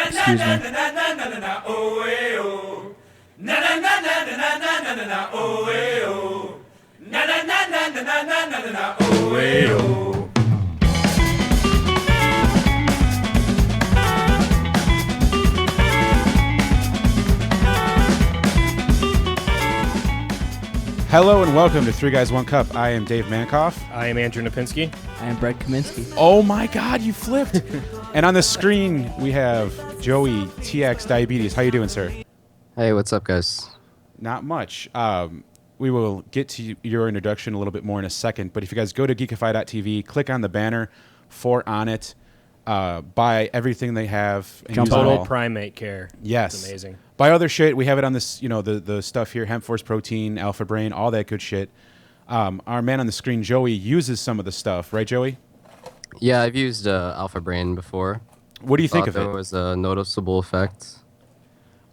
Excuse me. Hello and welcome to Three Guys, One Cup. I am Dave Mankoff. I am Andrew Napinski. I am Brett Kaminsky. Oh my God, you flipped. And on the screen, we have Joey TX Diabetes. How you doing, sir? Hey, what's up, guys? Not much. We will get to your introduction a little bit more in a second, but if you guys go to geekify.tv, click on the banner for On It, buy everything they have. And use it Total all. primate care. Yes. It's amazing. Buy other shit. We have it on this, the stuff here, Hemp Force Protein, Alpha Brain, all that good shit. Our man on the screen, Joey, uses some of the stuff, right, Joey? Yeah, I've used Alpha Brain before. What do you think of There it? was a noticeable effect.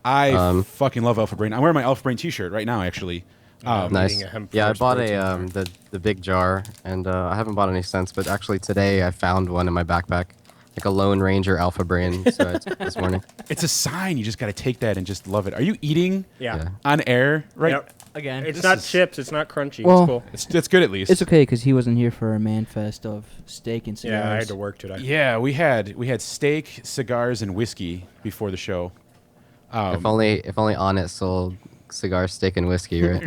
I fucking love Alpha Brain. I'm wearing my Alpha Brain t-shirt right now, actually. Nice. Eating a Hemp Yeah, I Force bought protein the big jar, and I haven't bought any since. But actually, today I found one in my backpack, like a Lone Ranger Alpha Brain. So I took it this morning. It's a sign. You just got to take that and just love it. Are you eating Yeah. on air right? Yep. Again. It's This not is- chips. It's not crunchy. Well- it's cool. It's good at least. It's okay because he wasn't here for a man fest of steak and cigars. Yeah, I had to work today. Yeah, we had steak, cigars, and whiskey before the show. If only On It sold cigar, steak, and whiskey, right?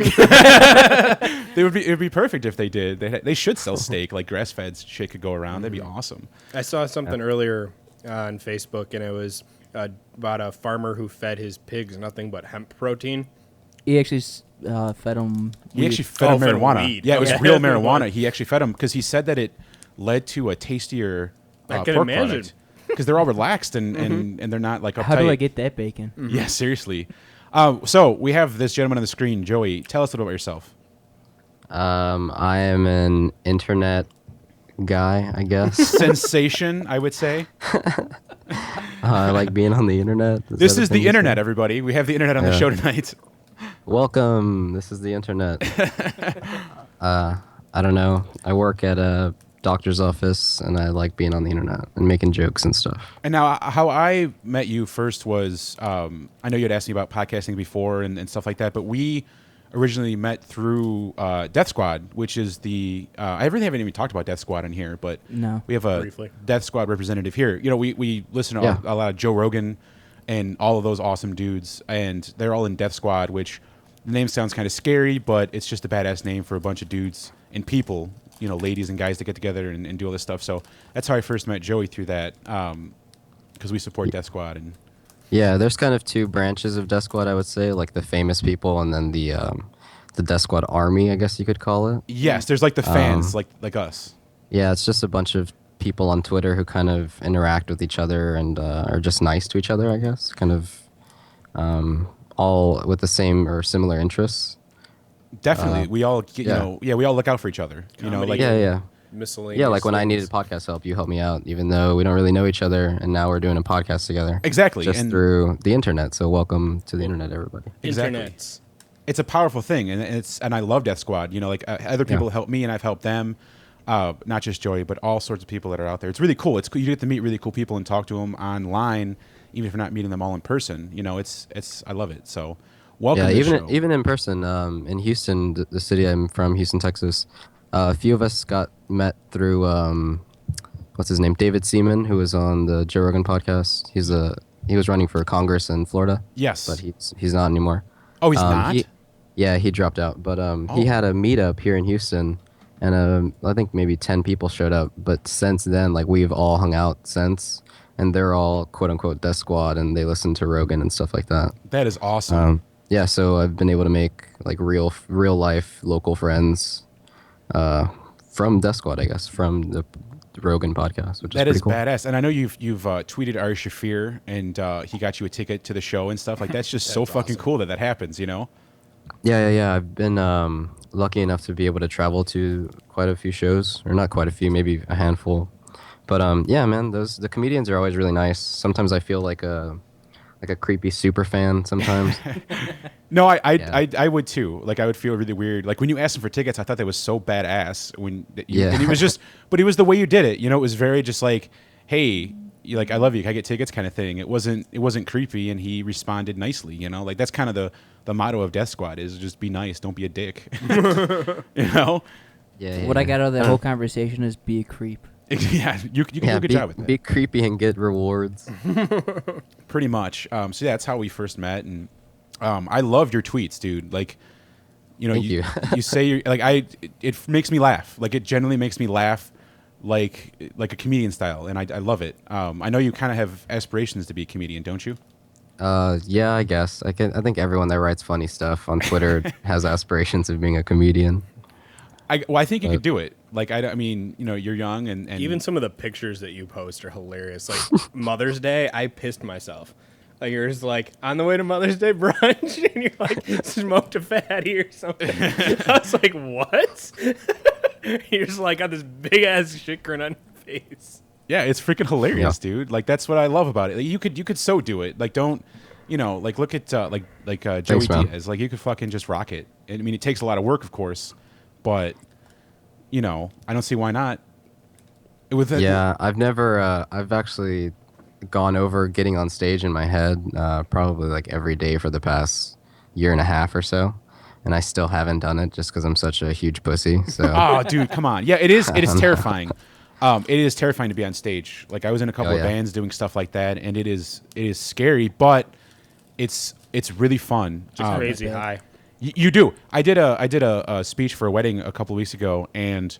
It would be perfect if they did. They should sell steak, like grass-fed shit could go around. That'd be awesome. I saw something earlier on Facebook, and it was about a farmer who fed his pigs nothing but hemp protein. He actually fed him. He weed. actually fed him fed him marijuana. weed. Yeah, it was Okay. real marijuana. He actually fed him because he said that it led to a tastier I can pork imagine. product. Because they're all relaxed and they're not like uptight. How do I get that bacon? Yeah, seriously. So we have this gentleman on the screen, Joey. Tell us a little about yourself. I am an internet guy, I guess. Sensation, I would say. I like being on the internet. This that a is thing the you say? internet, everybody. We have the internet on the Yeah. show tonight. Welcome. This is the internet. I don't know. I work at a doctor's office, and I like being on the internet and making jokes and stuff. And now, how I met you first was, I know you had asked me about podcasting before and stuff like that, but we originally met through Death Squad, which is I really haven't even talked about Death Squad in here, but No. we have a Briefly. Death Squad representative here. We listen to Yeah. a lot of Joe Rogan and all of those awesome dudes, and they're all in Death Squad, which the name sounds kind of scary, but it's just a badass name for a bunch of dudes and people, ladies and guys that get together and do all this stuff. So that's how I first met Joey, through that, because we support Death Squad. And Yeah, there's kind of two branches of Death Squad, I would say, like the famous people and then the Death Squad army, I guess you could call it. yes, there's like the fans, like us. Yeah, it's just a bunch of people on Twitter who kind of interact with each other and are just nice to each other, I guess. Kind of all with the same or similar interests. Definitely, we all get, yeah. we all look out for each other. Comedy. Yeah. Miscellaneous. Yeah, like when I things. needed podcast help, you helped me out, even though we don't really know each other, and now we're doing a podcast together. Exactly, Just and through the internet. So welcome to the internet, everybody. Exactly. Internets. it's a powerful thing, and I love Death Squad. Other people help me, and I've helped them. Not just Joey, but all sorts of people that are out there. It's really cool. It's cool. You get to meet really cool people and talk to them online, even if you're not meeting them all in person. It's I love it. So welcome. Yeah, to the show. even in person, in Houston, the city I'm from, Houston, Texas. A few of us got met through what's his name, David Seaman, who was on the Joe Rogan podcast. He was running for Congress in Florida. Yes. But he's not anymore. Oh, he's not? He dropped out. But he had a meetup here in Houston, and I think maybe 10 people showed up. But since then, like, we've all hung out since, and they're all quote unquote Death Squad, and they listen to Rogan and stuff like that. That is awesome. Yeah, so I've been able to make like real life local friends from Death Squad, I guess, from the Rogan podcast, which is That pretty is cool. badass. And I know you've tweeted Ari Shafir, and he got you a ticket to the show and stuff. Like, that's just so fucking awesome. cool that happens, Yeah. I've been lucky enough to be able to travel to quite a few shows, or not quite a few, maybe a handful. But yeah, man, the comedians are always really nice. Sometimes I feel like a creepy super fan sometimes. No, Yeah. I would too. Like, I would feel really weird. Like, when you asked him for tickets, I thought that was so badass. Yeah. And it was just, but it was the way you did it. It was very just like, hey, like, I love you, can I get tickets kind of thing. It wasn't creepy, and he responded nicely, you know? Like, that's kind of the motto of Death Squad is just be nice, don't be a dick. You know? Yeah. What I got out of that whole conversation is be a creep. Yeah, you can do a good job with that. Be creepy and get rewards. Pretty much. So yeah, that's how we first met, and I love your tweets, dude. Like, you know, Thank you. you say you're like it makes me laugh. Like, it genuinely makes me laugh, like a comedian style, and I love it. I know you kind of have aspirations to be a comedian, don't you? Yeah, I guess. I think everyone that writes funny stuff on Twitter has aspirations of being a comedian. I think you could do it. Like, I mean, you know, you're young, and Even some of the pictures that you post are hilarious. Like Mother's Day, I pissed myself. Like, you're just like, on the way to Mother's Day brunch, and you're like, smoked a fatty or something. I was like, what? You're just like, got this big ass shit grin on your face. Yeah, it's freaking hilarious, dude. Like, that's what I love about it. Like, you could so do it. Like, don't, you know, like, look at Joey Thanks, man. Diaz. Like, you could fucking just rock it. I mean, it takes a lot of work, of course, but you know, I don't see why not. Yeah, I've actually gone over getting on stage in my head probably like every day for the past year and a half or so, and I still haven't done it just because I'm such a huge pussy. So. Oh, dude, come on. Yeah, it is terrifying. It is terrifying to be on stage. Like, I was in a couple of bands doing stuff like that, and it is scary, but it's really fun. Just crazy high. You do. I did a speech for a wedding a couple of weeks ago, and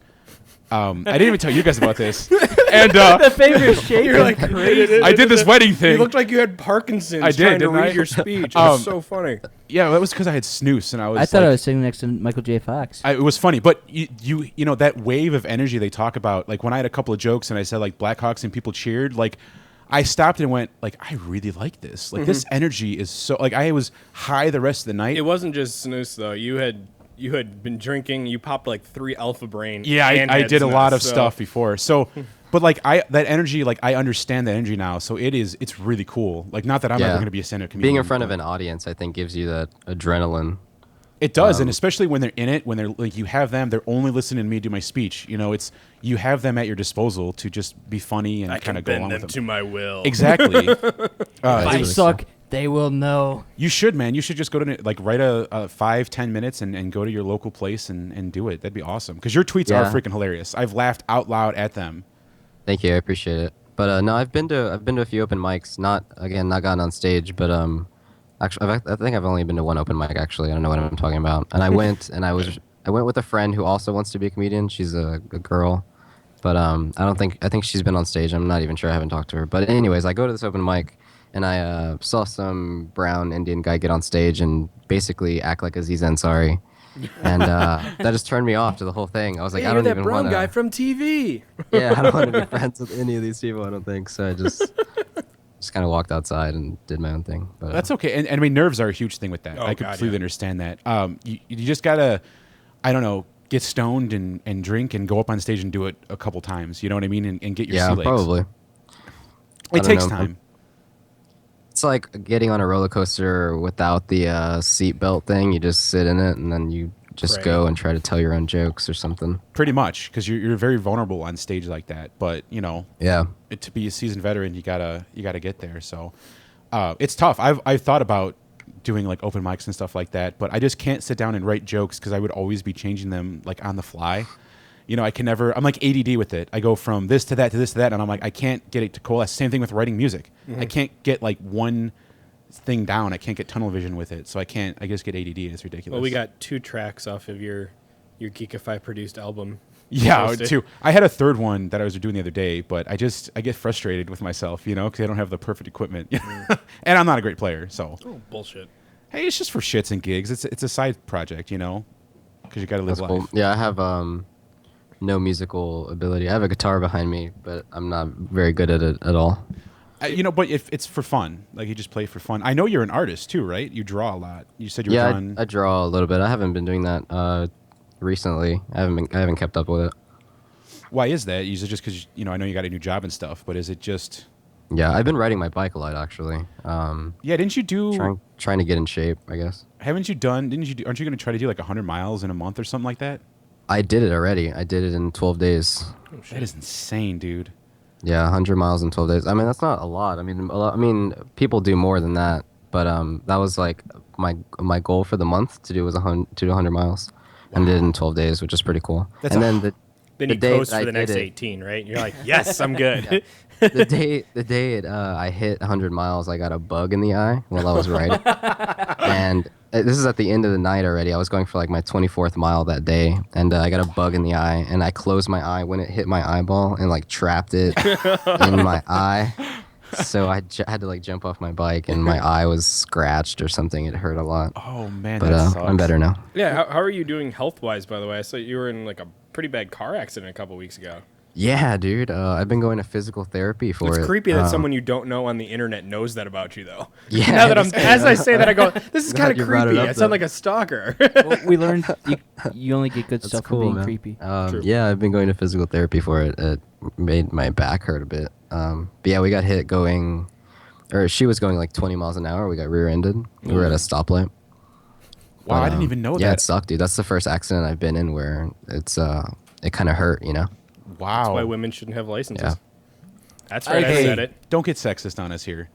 I didn't even tell you guys about this. And The favorite shape. You're like, crazy. I did this wedding thing. You looked like you had Parkinson's. I did, trying to didn't I? read your speech. It was so funny. Yeah, that was because I had snooze, and I was. I thought I was sitting next to Michael J. Fox. It was funny, but you know that wave of energy they talk about. Like, when I had a couple of jokes and I said like Blackhawks and people cheered, like, I stopped and went like, I really like this. Like, this energy is so, like, I was high the rest of the night. It wasn't just snooze though. You had been drinking. You popped like 3 Alpha Brain. Yeah, I did a lot of stuff before. So, but like, that energy, like, I understand that energy now. So it's really cool. Like, not that I'm ever going to be a stand-up comedian. Being in front of an audience, I think, gives you that adrenaline. It does, and especially when they're in it, when they're like, you have them, they're only listening to me do my speech. You know, you have them at your disposal to just be funny and kind of go along with them to my will. Exactly. If I suck, they will know. You should, man. You should just go to, like, write a 5-10 minutes and go to your local place and do it. That'd be awesome. Because your tweets are freaking hilarious. I've laughed out loud at them. Thank you, I appreciate it. But no, I've been to a few open mics. Not gotten on stage, but actually, I think I've only been to one open mic. Actually, I don't know what I'm talking about. And I went with a friend who also wants to be a comedian. She's a girl, but I think she's been on stage. I'm not even sure. I haven't talked to her. But anyways, I go to this open mic, and I saw some brown Indian guy get on stage and basically act like Aziz Ansari. And that just turned me off to the whole thing. I was like, I don't even want to. Brown guy from TV. Yeah, I don't want to be friends with any of these people. I don't think so. I just kind of walked outside and did my own thing. But that's okay. And I mean, nerves are a huge thing with that. I completely understand that. You just gotta, I don't know, get stoned and drink and go up on stage and do it a couple times. You know what I mean? And get your sea legs. Probably. It takes time. It's like getting on a roller coaster without the seat belt thing. You just sit in it and then you just go and try to tell your own jokes or something. Pretty much, because you're very vulnerable on stage like that. But you know, to be a seasoned veteran, you gotta get there. So it's tough. I've thought about doing like open mics and stuff like that, but I just can't sit down and write jokes because I would always be changing them like on the fly. You know, I can never. I'm like ADD with it. I go from this to that to this to that, and I'm like, I can't get it to coalesce. Same thing with writing music. I can't get like one thing down. I can't get tunnel vision with it, so I can't. I just get ADD, and it's ridiculous. Well, we got 2 tracks off of your Geekify produced album. Yeah, 2. I had a third one that I was doing the other day, but I get frustrated with myself, you know, because I don't have the perfect equipment, and I'm not a great player. So bullshit. Hey, it's just for shits and gigs. It's a side project, you know, because you got to live life. Cool. Yeah, I have no musical ability. I have a guitar behind me, but I'm not very good at it at all. You know, but if it's for fun, like you just play for fun. I know you're an artist too, right? You draw a lot. You said you were drawing. I draw a little bit. I haven't been doing that recently. I haven't kept up with it. Why is that? Is it just because I know you got a new job and stuff? But is it just? Yeah, I've been riding my bike a lot actually. Yeah, didn't you do? Trying to get in shape, I guess. Haven't you done? Aren't you going to try to do like 100 miles in a month or something like that? I did it already. I did it in 12 days. That is insane, dude. Yeah, 100 miles in 12 days. I mean, that's not a lot. I mean, I mean, people do more than that, but that was like my goal for the month to do was 100 miles, and did it in 12 days, which is pretty cool. That's And a then Then the you day coast that I for the did next it, 18, right? And you're like, yes, I'm good. I hit 100 miles, I got a bug in the eye while I was riding. And this is at the end of the night already. I was going for like my 24th mile that day, and I got a bug in the eye, and I closed my eye when it hit my eyeball and like trapped it in my eye. So had to like jump off my bike, and my eye was scratched or something. It hurt a lot, Oh man, but that sucks. I'm better now. Yeah, how are you doing health-wise, by the way? I saw you were in like a pretty bad car accident a couple weeks ago. Yeah, dude. I've been going to physical therapy for It's it. creepy that someone you don't know on the internet knows that about you, though. Yeah, Now that it's as I say that, I go, this is Glad kind you of brought it creepy. up, I sound though. like a stalker. Well, we learned you only get good That's stuff cool, from being man. creepy. True. Yeah, I've been going to physical therapy for it. It made my back hurt a bit. But yeah, we got hit she was going like 20 miles an hour. We got rear-ended. We were at a stoplight. Wow, But, I didn't even know yeah, that. it sucked, dude. That's the first accident I've been in where it kind of hurt, you know? Wow. That's why women shouldn't have licenses. Yeah. That's right, I Hey, said it. don't get sexist on us here.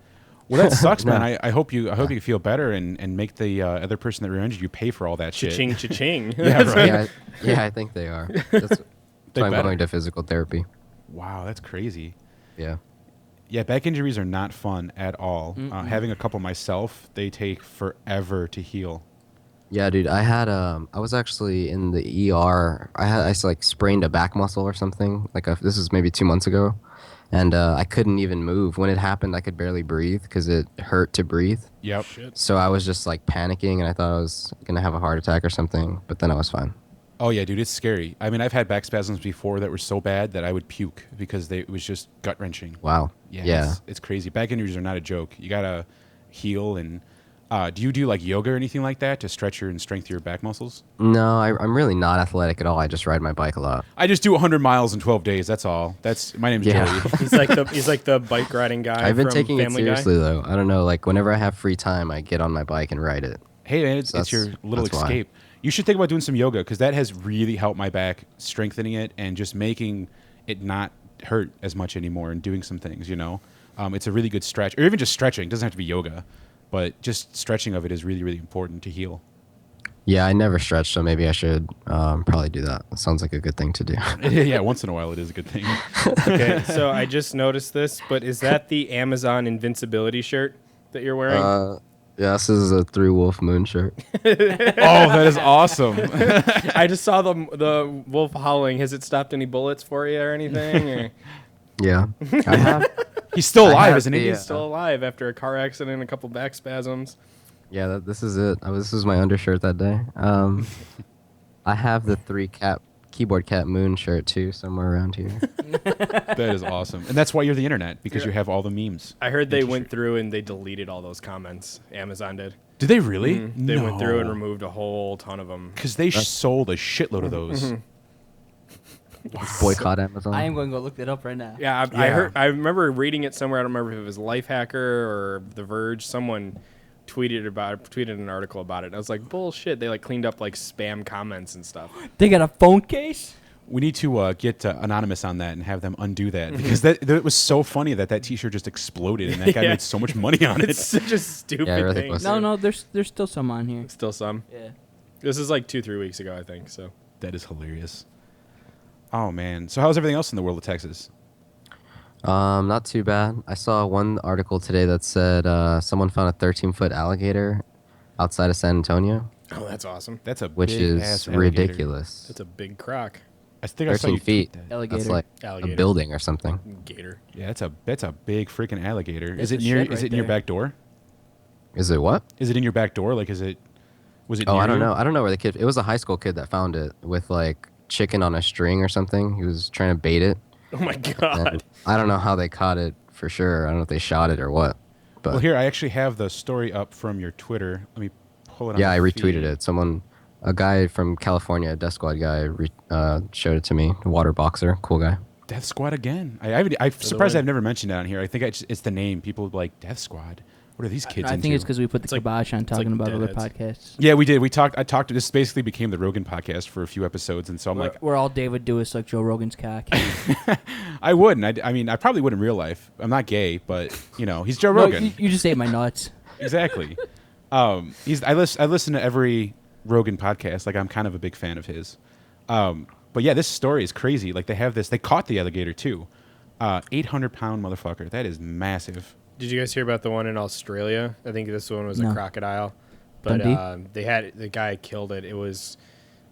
Well, that sucks, man. I hope you feel better and make the other person that rear-ended you pay for all that shit. Cha-ching, cha-ching. Yeah, right. Yeah, I think they are. That's They why I'm better. going to physical therapy. Wow, that's crazy. Yeah. Yeah, back injuries are not fun at all. Having a couple myself, they take forever to heal. Yeah, dude. I was actually in the ER. I like sprained a back muscle or something. This is maybe 2 months ago, and I couldn't even move. When it happened, I could barely breathe because it hurt to breathe. Yep. So I was just like panicking, and I thought I was gonna have a heart attack or something. But then I was fine. Oh yeah, dude, it's scary. I mean, I've had back spasms before that were so bad that I would puke because it was just gut wrenching. Wow. Yeah. It's crazy. Back injuries are not a joke. You gotta heal. And do you do like yoga or anything like that to stretch and strengthen your back muscles? No, I'm really not athletic at all. I just ride my bike a lot. I just do 100 miles in 12 days. That's all. My name's Yeah. Joey. He's like the bike riding guy. I've been from taking it Family seriously Guy. though. I don't know. Like whenever I have free time, I get on my bike and ride it. Hey man, it's So your little that's why. escape. You should think about doing some yoga because that has really helped my back, strengthening it and just making it not hurt as much anymore and doing some things, you know? It's a really good stretch. Or even just stretching. It doesn't have to be yoga. But just stretching of it is really, really important to heal. Yeah, I never stretch, so maybe I should probably do that. It sounds like a good thing to do. Yeah, once in a while it is a good thing. Okay, so I just noticed this, but is that the Amazon Invincibility shirt that you're wearing? Yeah, this is a 3 Wolf Moon shirt. Oh, that is awesome. I just saw the wolf howling. Has it stopped any bullets for you or anything? Or Yeah, I have. He's still I alive, have isn't he? the, he's still alive after a car accident and a couple back spasms. Yeah, this is it. This was my undershirt that day. I have the keyboard cat moon shirt too somewhere around here. That is awesome. And that's why you're the internet, because you have all the memes. I heard they went through and they deleted all those comments. Amazon did. Did they really? They went through and removed a whole ton of them. Because they sold a shitload of those. Boycott Amazon. I am going to go look that up right now. Yeah, I Yeah. heard. I remember reading it somewhere. I don't remember if it was Lifehacker or The Verge. Someone tweeted an article about it. I was like, bullshit. They like cleaned up like spam comments and stuff. They got a phone case? We need to get Anonymous on that and have them undo that. Because that was so funny that T-shirt just exploded and that guy Yeah. made so much money on it. It's such a stupid Yeah, it really thing. was. No, there's still some on here. Still some. Yeah. This is like 2-3 weeks ago, I think. So That is hilarious. Oh, man. So how's everything else in the world of Texas? Not too bad. I saw one article today that said someone found a 13-foot alligator outside of San Antonio, oh, that's awesome. That's a which big-ass is alligator. ridiculous. That's a big croc. I think I saw 13 you feet. tweet that. Alligator. That's like Alligator. a building or something. Gator. Yeah, that's a big freaking alligator. That's Is it a near? shed Is right it in your there. back door? Is it what? Is it in your back door? Like, was it? Oh, near I don't you? know. I don't know where the kid. It was a high school kid that found it with like chicken on a string or something. He was trying to bait it. Oh my god. And I don't know how they caught it for sure. I don't know if they shot it or what. But Well, here I actually have the story up from your Twitter. Let me pull it. yeah, on I the retweeted feed. it. A guy from California, a DeathSquad guy, showed it to me. A water boxer, cool guy. Death Squad again. I'm surprised I've never mentioned that on here. I think it's the name. People would be like Death Squad. What are these kids I into? think it's because we put the It's like- kibosh on talking about other deadheads. podcasts. Yeah, we did. We talked. I talked. This basically became the Rogan podcast for a few episodes, and so I'm like, We're all David Dewis like Joe Rogan's cock. I wouldn't. I mean, I probably would in real life. I'm not gay, but he's Joe No, Rogan. you just ate my nuts. Exactly. I listen to every Rogan podcast. Like, I'm kind of a big fan of his. But yeah, this story is crazy. Like, they have this. They caught the alligator too. 800-pound motherfucker. That is massive. Did you guys hear about the one in Australia? I think this one was No. a crocodile, but Dundee? they had the guy killed it. It was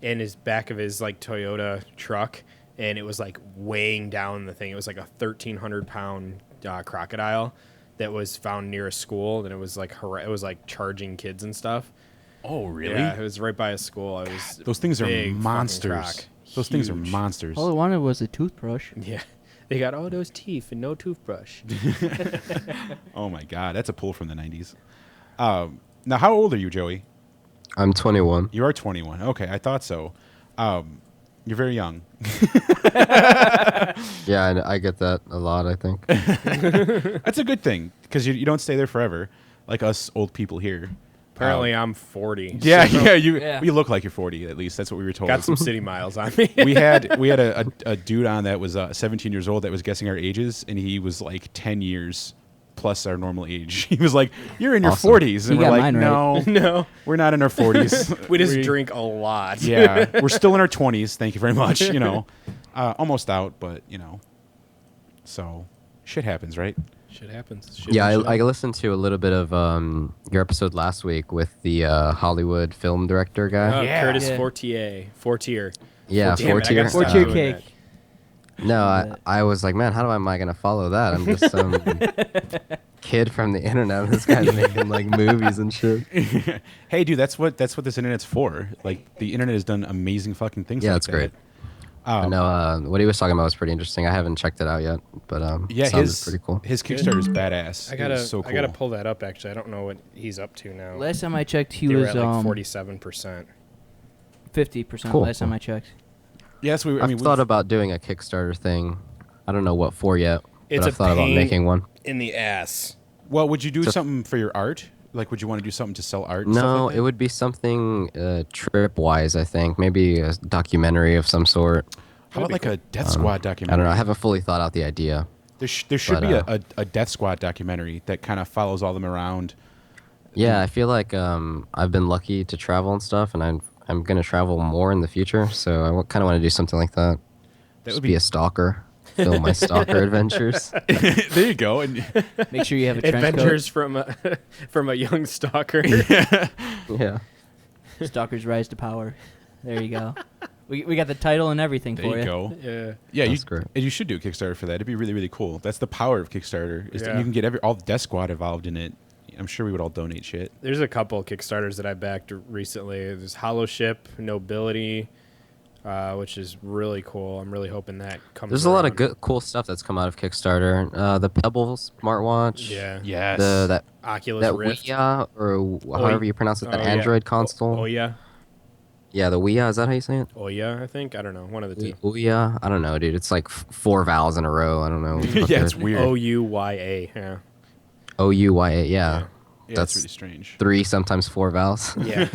in his back of his like Toyota truck, and it was like weighing down the thing. It was like a 1,300-pound crocodile that was found near a school, and it was like it was like charging kids and stuff. Oh, really? Yeah, it was right by a school. It was Those things are big fucking monsters. croc. Those things are Huge. monsters. All I wanted was a toothbrush. Yeah, they got all those teeth and no toothbrush. Oh my god, that's a pull from the 90s. Now, how old are you, Joey? I'm 21. You are 21. Okay, I thought so. You're very young. Yeah, I get that a lot, I think. That's a good thing because you don't stay there forever, like us old people here. Apparently, I'm 40. Yeah, so yeah. Yeah. You look like you're 40 at least. That's what we were told. got some city miles on me. we had a dude on that was 17 years old that was guessing our ages, and he was like 10 years plus our normal age. He was like, "You're in your Awesome. 40s," and You we're got like, mine right. "No, No, we're not in our 40s. we just drink a lot. Yeah, we're still in our 20s. Thank you very much. Almost out, but so shit happens, right? Shit happens. Shit Yeah, happens. I listened to a little bit of your episode last week with the Hollywood film director guy. Oh, Yeah. Curtis Yeah. Fortier. Yeah, Damn it, I Fortier. gotta stop Fortier doing cake. that. No, I was like, man, how am I going to follow that? I'm just some kid from the internet. This guy's making like movies and shit. Hey, dude, that's what this internet's for. Like, the internet has done amazing fucking things. Yeah, like it's that. great. No, what he was talking about was pretty interesting. I haven't checked it out yet, but Yeah, sounded pretty cool. his Kickstarter's badass. I It was so cool. gotta pull that up. Actually, I don't know what he's up to now. Last time I checked, he they were was at like 47%. 50%. Cool. Last time I checked. Yes, I've thought about doing a Kickstarter thing. I don't know what for yet, It's but a I've thought about pain making one. In the ass. Well, would you do Just- something for your art? Like, would you want to do something to sell art? And stuff No, like it that? would be something trip-wise, I think. Maybe a documentary of some sort. How about like a Death Squad I documentary? don't know. I haven't fully thought out the idea. There should but, be uh, a Death Squad documentary that kind of follows all them around. Yeah, I feel like I've been lucky to travel and stuff, and I'm gonna travel more in the future. So I kind of want to do something like that. That Just would be be a stalker, film my stalker adventures. There you go. And Make sure you have a trench Adventures from a young stalker. Yeah. coat. Stalkers Rise to Power. There you go. We got the title and everything there for you you. go. Yeah. Yeah, That's great. and you should do a Kickstarter for that. It'd be really, really cool. That's the power of Kickstarter. Is that Yeah. you can get all the Death Squad involved in it. I'm sure we would all donate shit. There's a couple Kickstarters that I backed recently. There's Hollow Ship, Nobility, which is really cool. I'm really hoping that comes. There's a lot of around. good, cool stuff that's come out of Kickstarter. The Pebble smartwatch. Yeah. Yes. That Oculus that Rift. Ouya, or however you pronounce it, that Oh, yeah. Android console. Oh yeah. Yeah, the Ouya. Is that how you say it? Oh yeah. I think I don't know. One of the two. Ouya. I don't know, dude. It's like four vowels in a row. I don't know. what Yeah, they're- it's weird. OUYA. Yeah. Ouya. Yeah. Yeah, that's that's really strange. 3, sometimes 4 vowels. Yeah.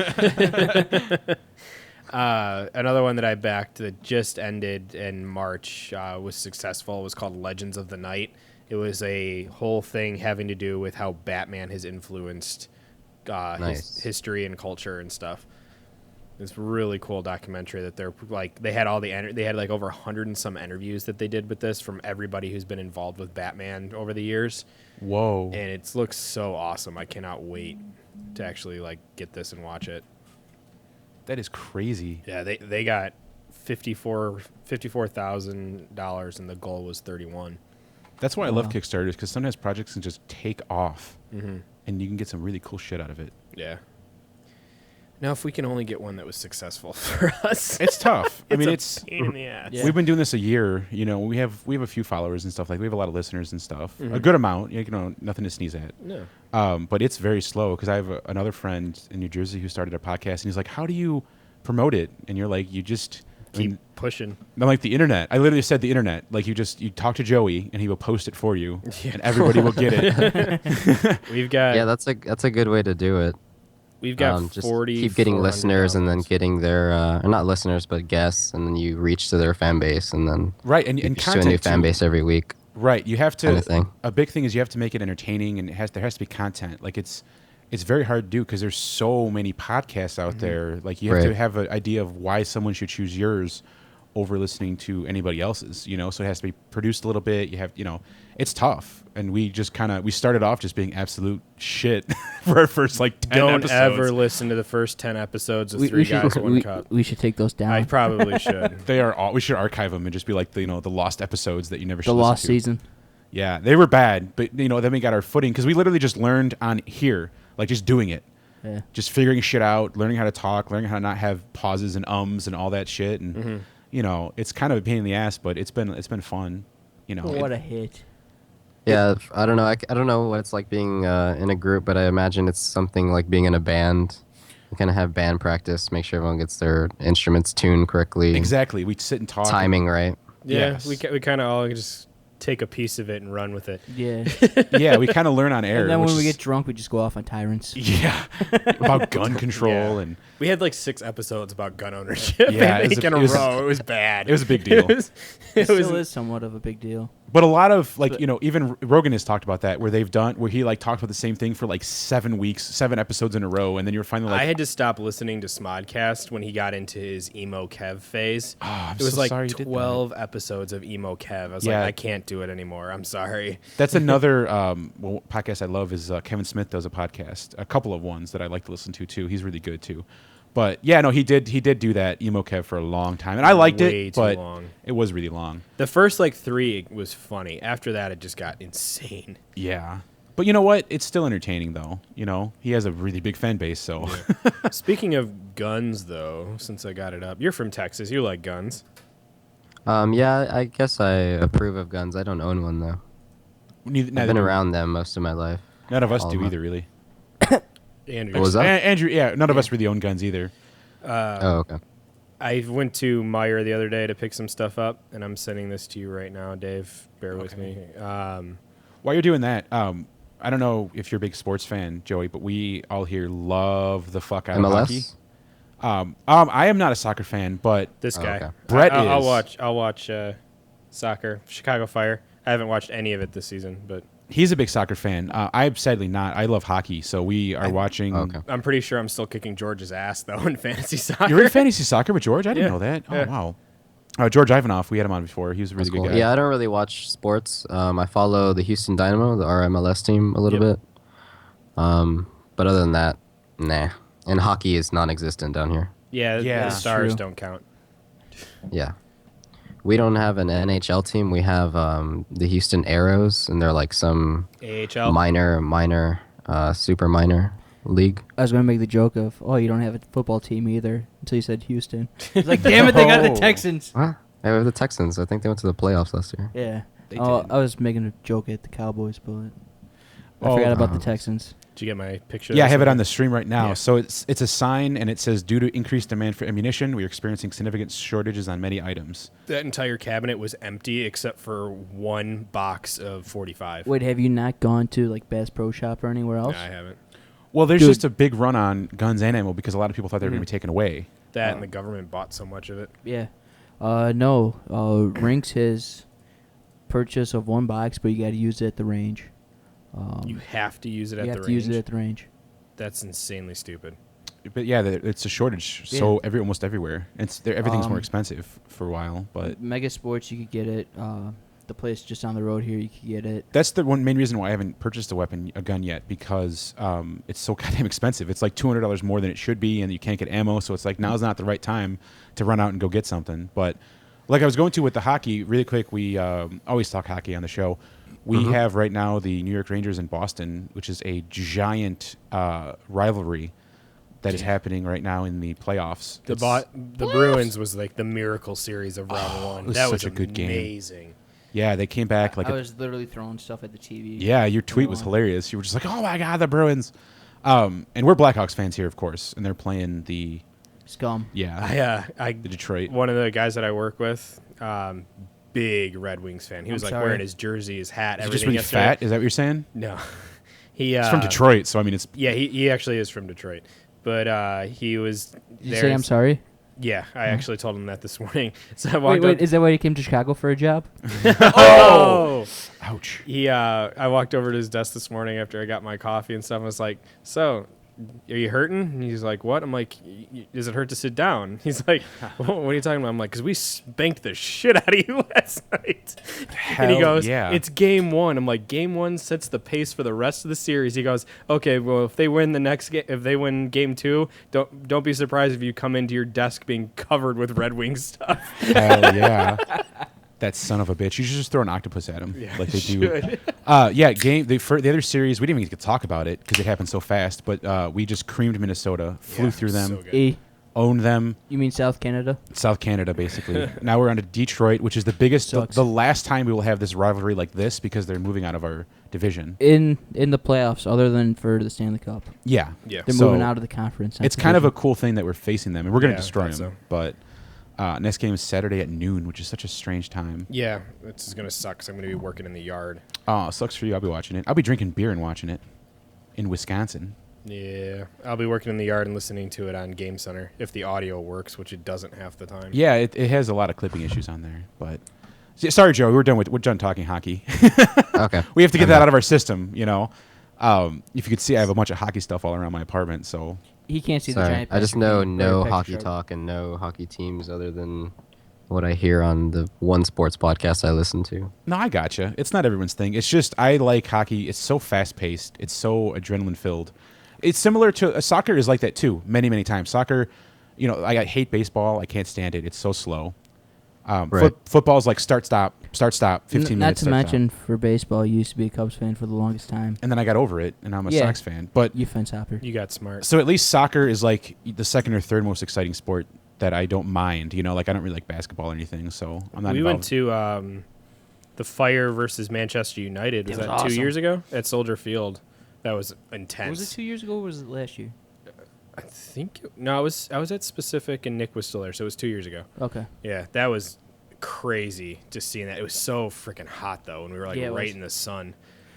Another one that I backed that just ended in March was successful. It was called Legends of the Night. It was a whole thing having to do with how Batman has influenced Nice. history and culture and stuff. It's really cool documentary that they're like they had all they had like over 100 and some interviews that they did with this from everybody who's been involved with Batman over the years. Whoa. And it looks so awesome. I cannot wait to actually like get this and watch it. That is crazy. Yeah, they got $54,000 and the goal was 31. That's why I love Wow. Kickstarters, because sometimes projects can just take off, Mm-hmm. and you can get some really cool shit out of it. Yeah. Now, if we can only get one that was successful for us, It's tough. I mean, a it's pain in the ass. Yeah. we've been doing this a year. We have a few followers and stuff. Like, we have a lot of listeners and stuff. A Mhm. good amount. Nothing to sneeze at. No. But it's very slow because I have another friend in New Jersey who started a podcast, and he's like, "How do you promote it?" And you're like, "You just Keep pushing. I'm like the internet. I literally said the internet. Like you talk to Joey and he will post it for you, and everybody will get it. We've got Yeah, that's a good way to do it. we've got Just 40. keep getting listeners and then getting their or not listeners but guests, and then you reach to their fan base, and then Right, and reach to a content new fan too. base every week. Right, you have to. Kinda thing. A big thing is you have to make it entertaining, and there has to be content. Like it's very hard to do because there's so many podcasts out there. Like you have to Right. have an idea of why someone should choose yours over listening to anybody else's. So it has to be produced a little bit. You have, it's tough. And we just we started off just being absolute shit for our first 10 Don't episodes. ever listen to the first 10 episodes of We, Three we should Guys, One we, Cup. we should take those down. I probably should. They are all. We should archive them and just be like the lost episodes that you never should the listen lost to. season. Yeah, they were bad, but then we got our footing because we literally just learned on here, just doing it, Yeah. just figuring shit out, learning how to talk, learning how to not have pauses and ums and all that shit, and it's kind of a pain in the ass, but it's been fun, What a hit. Yeah, I don't know. I don't know what it's like being in a group, but I imagine it's something like being in a band. You kind of have band practice, make sure everyone gets their instruments tuned correctly, Exactly. We sit and talk. timing right. Yeah, Yes. we kind of all just take a piece of it and run with it. Yeah. Yeah, we kind of learn on air. And then which when we is- get drunk, we just go off on tyrants. yeah, about gun control Yeah. and We had 6 episodes about gun ownership. Yeah, in it a was- row. It was bad. it was a big deal. It It was still is somewhat of a big deal. But a lot of even Rogan has talked about that where he talked about the same thing for 7 weeks, 7 episodes in a row, and then you're finally I had to stop listening to Smodcast when he got into his emo Kev phase. I'm It was so sorry you did that. 12 episodes of emo Kev. I was Yeah. like, I can't do it anymore. I'm sorry. That's another podcast I love is Kevin Smith does a podcast, a couple of ones that I like to listen to too. He's really good too. But yeah, no, he did do that emo Kev for a long time, and I liked Way it, too but long. it was really long. The first 3 was funny. After that, it just got insane. Yeah, but you know what? It's still entertaining though. He has a really big fan base, so Speaking of guns, though, since I got it up, you're from Texas. You like guns. Yeah, I guess I approve of guns. I don't own one though. I've been around them most of my life. None of us all do of my- either, really. Andrew. What was that? Andrew, yeah, none of us really own guns either. Oh, okay. I went to Meyer the other day to pick some stuff up, and I'm sending this to you right now, Dave. Bear with me. While you're doing that, I don't know if you're a big sports fan, Joey, but we all here love the fuck out of hockey. MLS. I am not a soccer fan, but This Oh, guy. okay. Brett I'll is. watch soccer. Chicago Fire. I haven't watched any of it this season, but he's a big soccer fan. I'm sadly not. I love hockey, so we are watching. Okay. I'm pretty sure I'm still kicking George's ass though in fantasy soccer. You're in fantasy soccer with George? I didn't Yeah. know that. Oh, Yeah. wow. George Ivanov, we had him on before. He was a really That's good cool. guy. Yeah, I don't really watch sports. I follow the Houston Dynamo, the RMLS team, a little Yep. bit. But other than that, nah. And hockey is non-existent down here. Yeah, Yeah. the That's stars true. don't count. Yeah. We don't have an NHL team. We have the Houston Arrows, and they're like some AHL. minor, super minor league. I was going to make the joke of, you don't have a football team either, until you said Houston. It's like, damn it, they got the Oh. Texans. Huh? They have the Texans. I think they went to the playoffs last year. Yeah. They Oh, did. I was making a joke at the Cowboys, but I Oh, forgot about the uh-huh. Texans. Did you get my picture? Yeah, I of have it this on one? the stream right now. Yeah. So it's a sign, and it says, due to increased demand for ammunition, we are experiencing significant shortages on many items. That entire cabinet was empty except for one box of 45. Wait, have you not gone to like Bass Pro Shop or anywhere No, else? I haven't. Well, there's Dude. just a big run on guns and ammo because a lot of people thought they were going to be taken away. That and the government bought so much of it. Yeah. No. Rinks his purchase of one box, but you got to use it at the range. You have to use it at you the have to range. use it at the range. That's insanely stupid. But yeah, it's a shortage. So Yeah. almost everywhere. Everything's more Um, expensive for a while, but Mega Sports, you could get it. The place just down the road here, you could get it. that's the one main reason why I haven't purchased a gun yet, because it's so goddamn expensive. It's like $200 more than it should be, and you can't get ammo. So it's like now's not the right time to run out and go get something. But like I was going to with the hockey, really quick, we always talk hockey on the show. We have right now the New York Rangers in Boston, which is a giant rivalry that is happening right now in the playoffs. The Bruins was like the miracle series of round one. it was That such was a good game. amazing. Yeah, they came back like I was literally throwing stuff at the TV. yeah, your tweet was hilarious. You were just like, "Oh my god, the Bruins!" And we're Blackhawks fans here, of course, and they're playing the Scum. Yeah, I the Detroit. one of the guys that I work with, big Red Wings fan. He was I'm like sorry. wearing his jersey, his hat, Is he everything. just really yesterday. fat? Is that what you're saying? No, he. It's from Detroit, so I mean, it's Yeah, he actually is from Detroit, but he was. Did you there. say I'm sorry? Yeah, I actually told him that this morning. So I Wait, walked wait, up. is that why you came to Chicago for a job? Oh! ouch. I walked over to his desk this morning after I got my coffee and stuff. I was like, "So, are you hurting?" And he's like, "What?" I'm like, "Does it hurt to sit down?" He's like, "What are you talking about?" I'm like, "'Cause we spanked the shit out of you last night." And he Hell goes, yeah. "It's game one." I'm like, "Game one sets the pace for the rest of the series." He goes, "Okay, well, if they win the next game, if they win game two, don't be surprised if you come into your desk being covered with Red Wing stuff." Hell yeah. That son of a bitch. You should just throw an octopus at him like they do. should. The other series, we didn't even get to talk about it because it happened so fast, but we just creamed Minnesota, flew through them, so good. E. owned them. You mean South Canada? South Canada, basically. Now we're on to Detroit, which is the biggest, Sucks. the last time we will have this rivalry like this because they're moving out of our division. In the playoffs, other than for the Stanley Cup. Yeah. Yeah. They're So moving out of the conference. It's kind of a cool thing that we're facing them, and we're going to Yeah, I destroy them. thought so. But next game is Saturday at noon, which is such a strange time. Yeah, this is gonna suck 'cause I'm gonna be working in the yard. Oh, sucks for you. I'll be watching it. I'll be drinking beer and watching it in Wisconsin. Yeah, I'll be working in the yard and listening to it on Game Center if the audio works, which it doesn't half the time. Yeah, it has a lot of clipping issues on there. But sorry, Joe, we're done talking hockey. Okay. We have to get that out of our system, you know. If you could see, I have a bunch of hockey stuff all around my apartment. So He can't see the Sorry. giant. I just picture know game, no picture hockey chart. talk and no hockey teams other than what I hear on the one sports podcast I listen to. no, I gotcha. It's not everyone's thing. It's just I like hockey. It's so fast paced. It's so adrenaline filled. It's similar to soccer is like that too. Many times. Soccer, you know, I hate baseball. I can't stand it. It's so slow. Right. Football's like start stop 15 Not minutes. to start, stop. mention, for baseball, you used to be a Cubs fan for the longest time. And then I got over it, and I'm a Yeah. Sox fan. But You fence hopper. You got smart. so at least soccer is like the second or third most exciting sport that I don't mind. You know, like I don't really like basketball or anything, so I'm not. We involved. went to the Fire versus Manchester United. Was That that was 2 awesome. years ago at Soldier Field? That was intense. Was it 2 years ago or was it last year? I think no, I was at Specific and Nick was still there, so it was 2 years ago. Okay. Yeah, that was crazy just seeing that. It was so freaking hot though, and we were like Yeah, it right was. in the sun.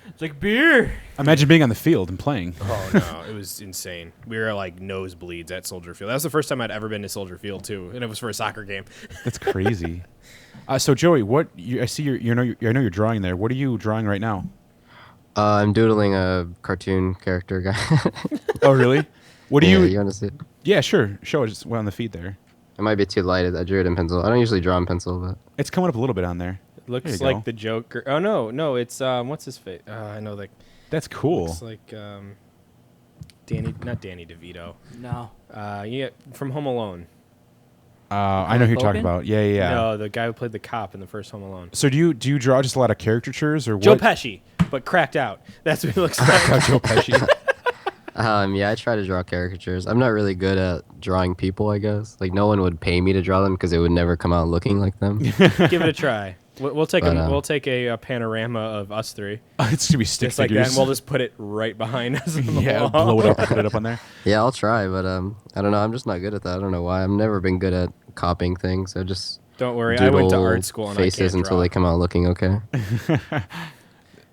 It's like beer. Imagine being on the field and playing. Oh no, it was insane. We were like nosebleeds at Soldier Field. That was the first time I'd ever been to Soldier Field too, and it was for a soccer game. That's crazy. So Joey, I see I know you're drawing there. What are you drawing right now? I'm doodling a cartoon character guy. Oh really? What do Yeah, you? you want to see it? Yeah, sure. Show us on the feed there. It might be too light. I drew it in pencil. I don't usually draw in pencil, but It's coming up a little bit on there. It There looks you like go. the Joker. Oh no, it's what's his face? I know like That's cool. looks like not Danny DeVito. No. Yeah, from Home Alone. I know who you're talking Hogan? about. Yeah. No, the guy who played the cop in the first Home Alone. So do you draw just a lot of caricatures or Joe what? Pesci, but cracked out. That's what he looks like. Joe Pesci. yeah, I try to draw caricatures. I'm not really good at drawing people, I guess. Like no one would pay me to draw them because it would never come out looking like them. Give it a try. We'll take But, we'll take a panorama of us three, It's gonna be stick just like that, figures. and we'll just put it right behind us. On the yeah, wall. blow it up and put it up on there. Yeah, I'll try, but I don't know. I'm just not good at that. I don't know why. I've never been good at copying things. I just Don't worry, I went to doodle art school and faces I can't until draw. they come out looking okay.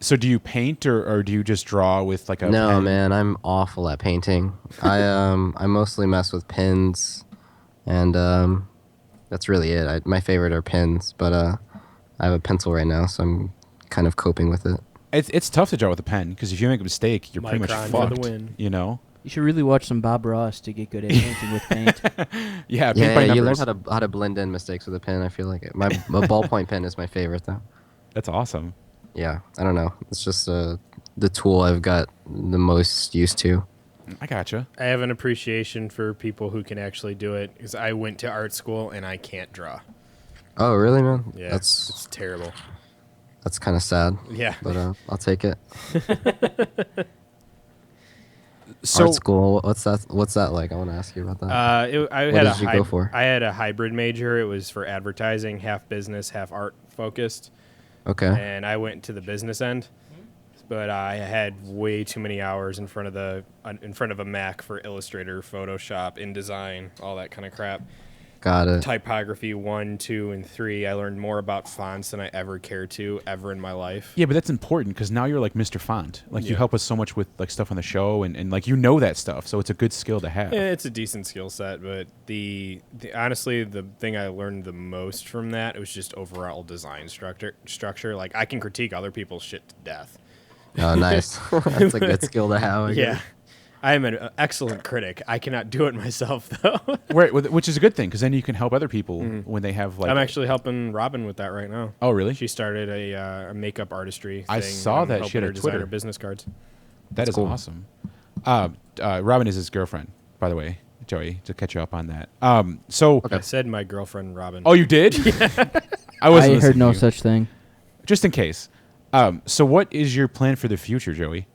So do you paint or do you just draw with like a No, pen? man, I'm awful at painting. I mostly mess with pens, and that's really it. My favorite are pens, but I have a pencil right now, so I'm kind of coping with it. It's tough to draw with a pen because if you make a mistake, you're pretty much Micron for the fucked. win. You know? You should really watch some Bob Ross to get good at painting with paint. Yeah, paint Yeah, by you learn numbers. how to blend in mistakes with a pen. I feel like it. My ballpoint pen is my favorite though. That's awesome. Yeah, I don't know. It's just the tool I've got the most used to. I gotcha. I have an appreciation for people who can actually do it because I went to art school and I can't draw. Oh, really, man? Yeah, it's terrible. That's kind of sad. Yeah. But I'll take it. So Art school. What's that like? I want to ask you about that. I What had did you go for? I had a hybrid major. It was for advertising, half business, half art focused, Okay. and I went to the business end. but I had way too many hours in front of a Mac for Illustrator, Photoshop, InDesign, all that kind of crap. Got it. Typography 1, 2, and 3. I learned more about fonts than I ever cared to ever in my life. Yeah, but that's important because now you're like Mr. Font. Like you Yeah. help us so much with like stuff on the show, and like you know that stuff, so it's a good skill to have. It's a decent skill set, but the honestly, the thing I learned the most from that was just overall design structure. Like I can critique other people's shit to death. Oh, nice. That's a good skill to have. I Yeah. guess. I am an excellent critic. I cannot do it myself, though. Which is a good thing because then you can help other people when they have like. I'm actually helping Robin with that right now. Oh, really? She started a makeup artistry thing. I saw and I'm that. She helping had her a design Twitter. her business cards. That is cool. awesome. Robin is his girlfriend, by the way, Joey. To catch you up on that. So. I said my girlfriend, Robin. Oh, you did? I I wasn't heard listening no to you. such thing. Just in case. So what is your plan for the future, Joey?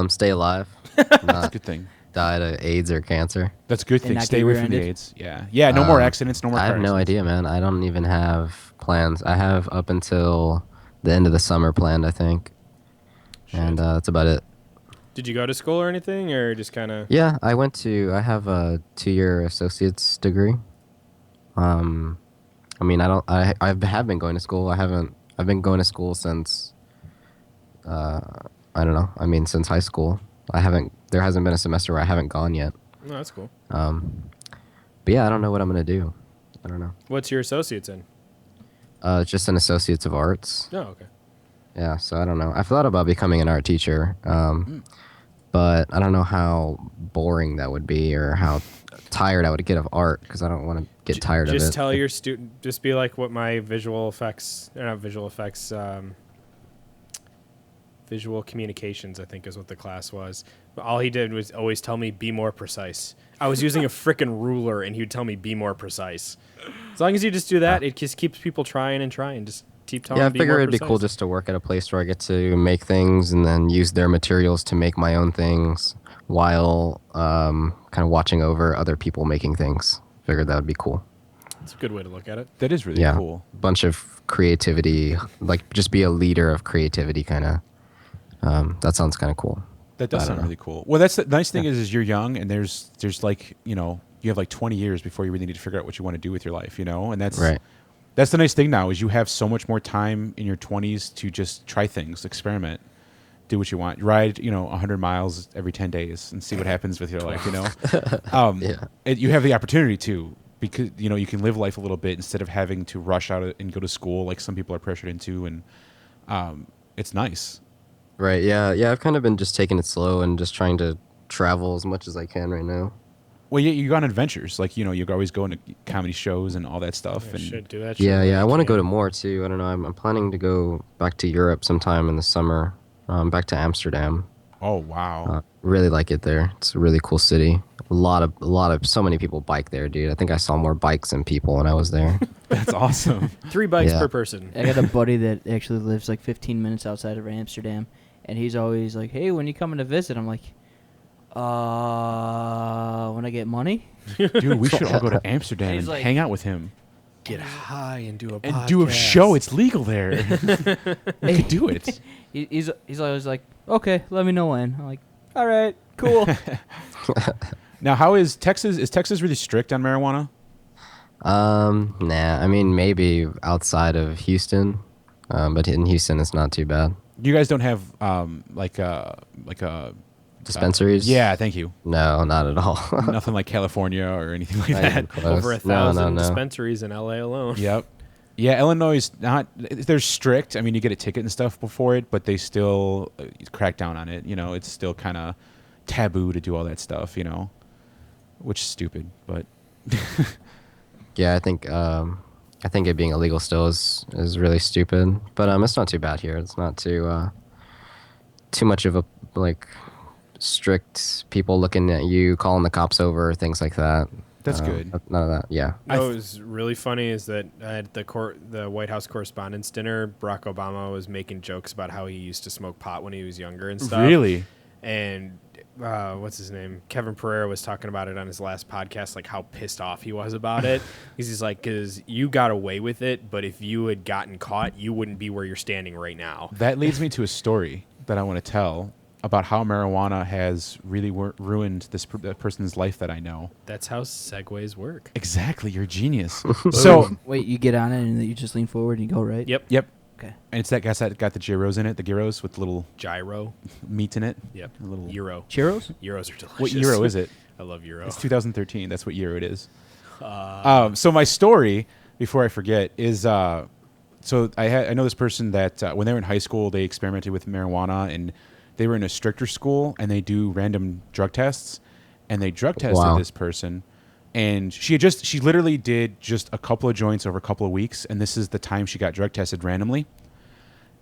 Stay alive. That's a Not good thing. die to AIDS or cancer. That's a good And thing. not Stay get away from the rear-ended? AIDS. Yeah. Yeah. No more accidents. No more. I have car no accidents. idea, man. I don't even have plans. I have up until the end of the summer planned, I think. And that's about it. Did you go to school or anything, or just kind of? Yeah, I have a 2-year associate's degree. I mean, I have been going to school. I've been going to school since, I don't know. I mean, since high school. There hasn't been a semester where I haven't gone yet. No, that's cool. But yeah, I don't know what I'm going to do. I don't know. What's your associates in? It's just an associates of arts. Oh, okay. Yeah, so I don't know. I've thought about becoming an art teacher, but I don't know how boring that would be or how tired I would get of art because I don't want to get tired of it. Just tell your student. Just be like what my visual communications, I think is what the class was. But all he did was always tell me, be more precise. I was using a frickin' ruler, and he would tell me, be more precise. As long as you just do that, it just keeps people trying and trying. Just keep telling Yeah, I be figure more it'd be precise. cool just to work at a place where I get to make things and then use their materials to make my own things while kind of watching over other people making things. Figured that would be cool. It's a good way to look at it. That is really Yeah, cool. bunch of creativity, like just be a leader of creativity, kind of. That sounds kind of cool. That does I don't sound know. really cool. Well, that's the nice thing is you're young and there's like, you have like 20 years before you really need to figure out what you want to do with your life, and that's Right. That's the nice thing now is you have so much more time in your 20s to just try things, experiment, do what you want, ride 100 miles every 10 days and see what happens with your life. Yeah. You have the opportunity to because you can live life a little bit instead of having to rush out and go to school like some people are pressured into, and it's nice. Right. Yeah. Yeah. I've kind of been just taking it slow and just trying to travel as much as I can right now. Well, you go on adventures, like you're always going to comedy shows and all that stuff. Yeah, and should do that. Yeah. shit Yeah. I when want to can. go to more too. I don't know. I'm planning to go back to Europe sometime in the summer. Back to Amsterdam. oh wow, Really like it there. It's a really cool city. So many people bike there, dude. I think I saw more bikes than people when I was there. that's awesome. 3 bikes Yeah. per person. I got a buddy that actually lives like 15 minutes outside of Amsterdam, and he's always like, "Hey, when you coming to visit?" I'm like, when I get money." Dude, we should all go to Amsterdam He's and like- hang out with him Get high and do a and do a show. It's legal there. We could do it. He's always like, "Okay, let me know when." I'm like, "All right, cool." Now, how is Texas? Is Texas really strict on marijuana? Nah. I mean, maybe outside of Houston, but in Houston, it's not too bad. You guys don't have like a Dispensaries? yeah, thank you. No, not at all. Nothing like California or anything like Not even that. close. Over No, 1,000 no. dispensaries in LA alone. Yep. Yeah, Illinois is not. They're strict. I mean, you get a ticket and stuff before it, but they still crack down on it. It's still kind of taboo to do all that stuff. Which is stupid, but Yeah, I think it being illegal still is really stupid. But it's not too bad here. It's not too much of a strict people looking at you, calling the cops over, things like that. that's good. None of that. Yeah. What was really funny is that at the White House Correspondents' Dinner, Barack Obama was making jokes about how he used to smoke pot when he was younger and stuff. Really? And what's his name? Kevin Pereira was talking about it on his last podcast, like how pissed off he was about it. He's like, because you got away with it, but if you had gotten caught, you wouldn't be where you're standing right now. That leads me to a story that I want to tell about how marijuana has really ruined this person's life that I know. That's how segues work. Exactly, you're a genius. So Wait, you get on it and you just lean forward and you go right? Yep. Okay. And it's that guy that got the gyros in it, the gyros with little Gyro. meat in it. Yep. A little. Euro. Churros? Euros are delicious. What euro is it? I love Euro. It's 2013. That's what year it is. So my story, before I forget, is so I know this person that when they were in high school, they experimented with marijuana, and they were in a stricter school, and they do random drug tests, and they drug tested this person, and she literally did just a couple of joints over a couple of weeks, and this is the time she got drug tested randomly,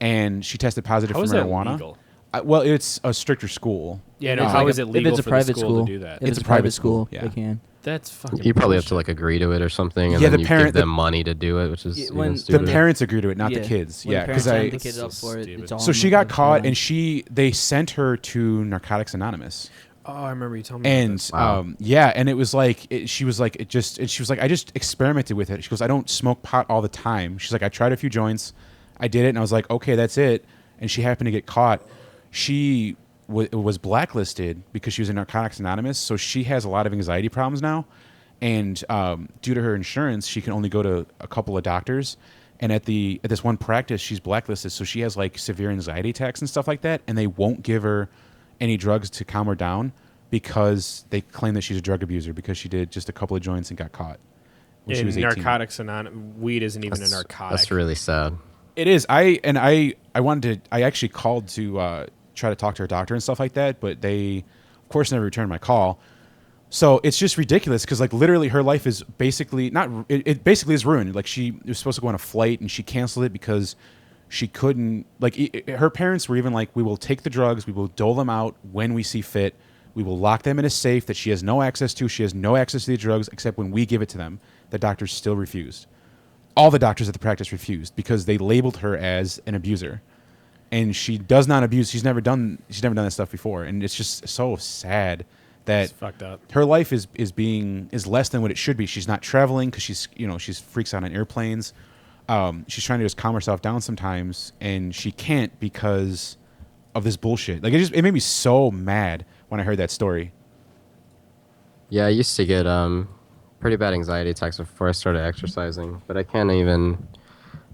and she tested positive How for is that marijuana. legal? Well, it's a stricter school. Yeah, no, It's how like is it legal if it's a for private the school to do that? If it's a private school, they can. That's fucking You probably have to bullshit. like agree to it or something, and Yeah, then the you parent- give them money to do it, which is Yeah, even when The stupid. parents agree to it, not the Yeah. kids. When Yeah, the because parents I. sign the kids up for it. Stupid. It's all So on she got the caught, parent. and they sent her to Narcotics Anonymous. Oh, I remember you telling me about And this. Wow. yeah, and it was like she was like and she was like, I just experimented with it. She goes, I don't smoke pot all the time. She's like, I tried a few joints, I did it, and I was like, okay, that's it. And she happened to get caught. She was blacklisted because she was in Narcotics Anonymous, so she has a lot of anxiety problems now. And due to her insurance, she can only go to a couple of doctors. And at this one practice, she's blacklisted, so she has like severe anxiety attacks and stuff like that. And they won't give her any drugs to calm her down because they claim that she's a drug abuser because she did just a couple of joints and got caught when she In was 18. Narcotics Anonymous, weed isn't even a narcotic. That's really sad. It is. I actually called to try to talk to her doctor and stuff like that, but they, of course, never returned my call. So it's just ridiculous because like literally her life is basically not. It basically is ruined. Like she was supposed to go on a flight and she canceled it because she couldn't. Like her parents were even like, we will take the drugs, we will dole them out when we see fit. We will lock them in a safe that she has no access to. She has no access to the drugs except when we give it to them. The doctors still refused. All the doctors at the practice refused because they labeled her as an abuser, and she does not abuse. She's never done that stuff before, and it's just so sad that It's fucked up. her life is less than what it should be. She's not traveling because she's freaks out on airplanes. She's trying to just calm herself down sometimes, and she can't because of this bullshit. Like it made me so mad when I heard that story. Yeah, I used to get pretty bad anxiety attacks before I started exercising, but I can't even.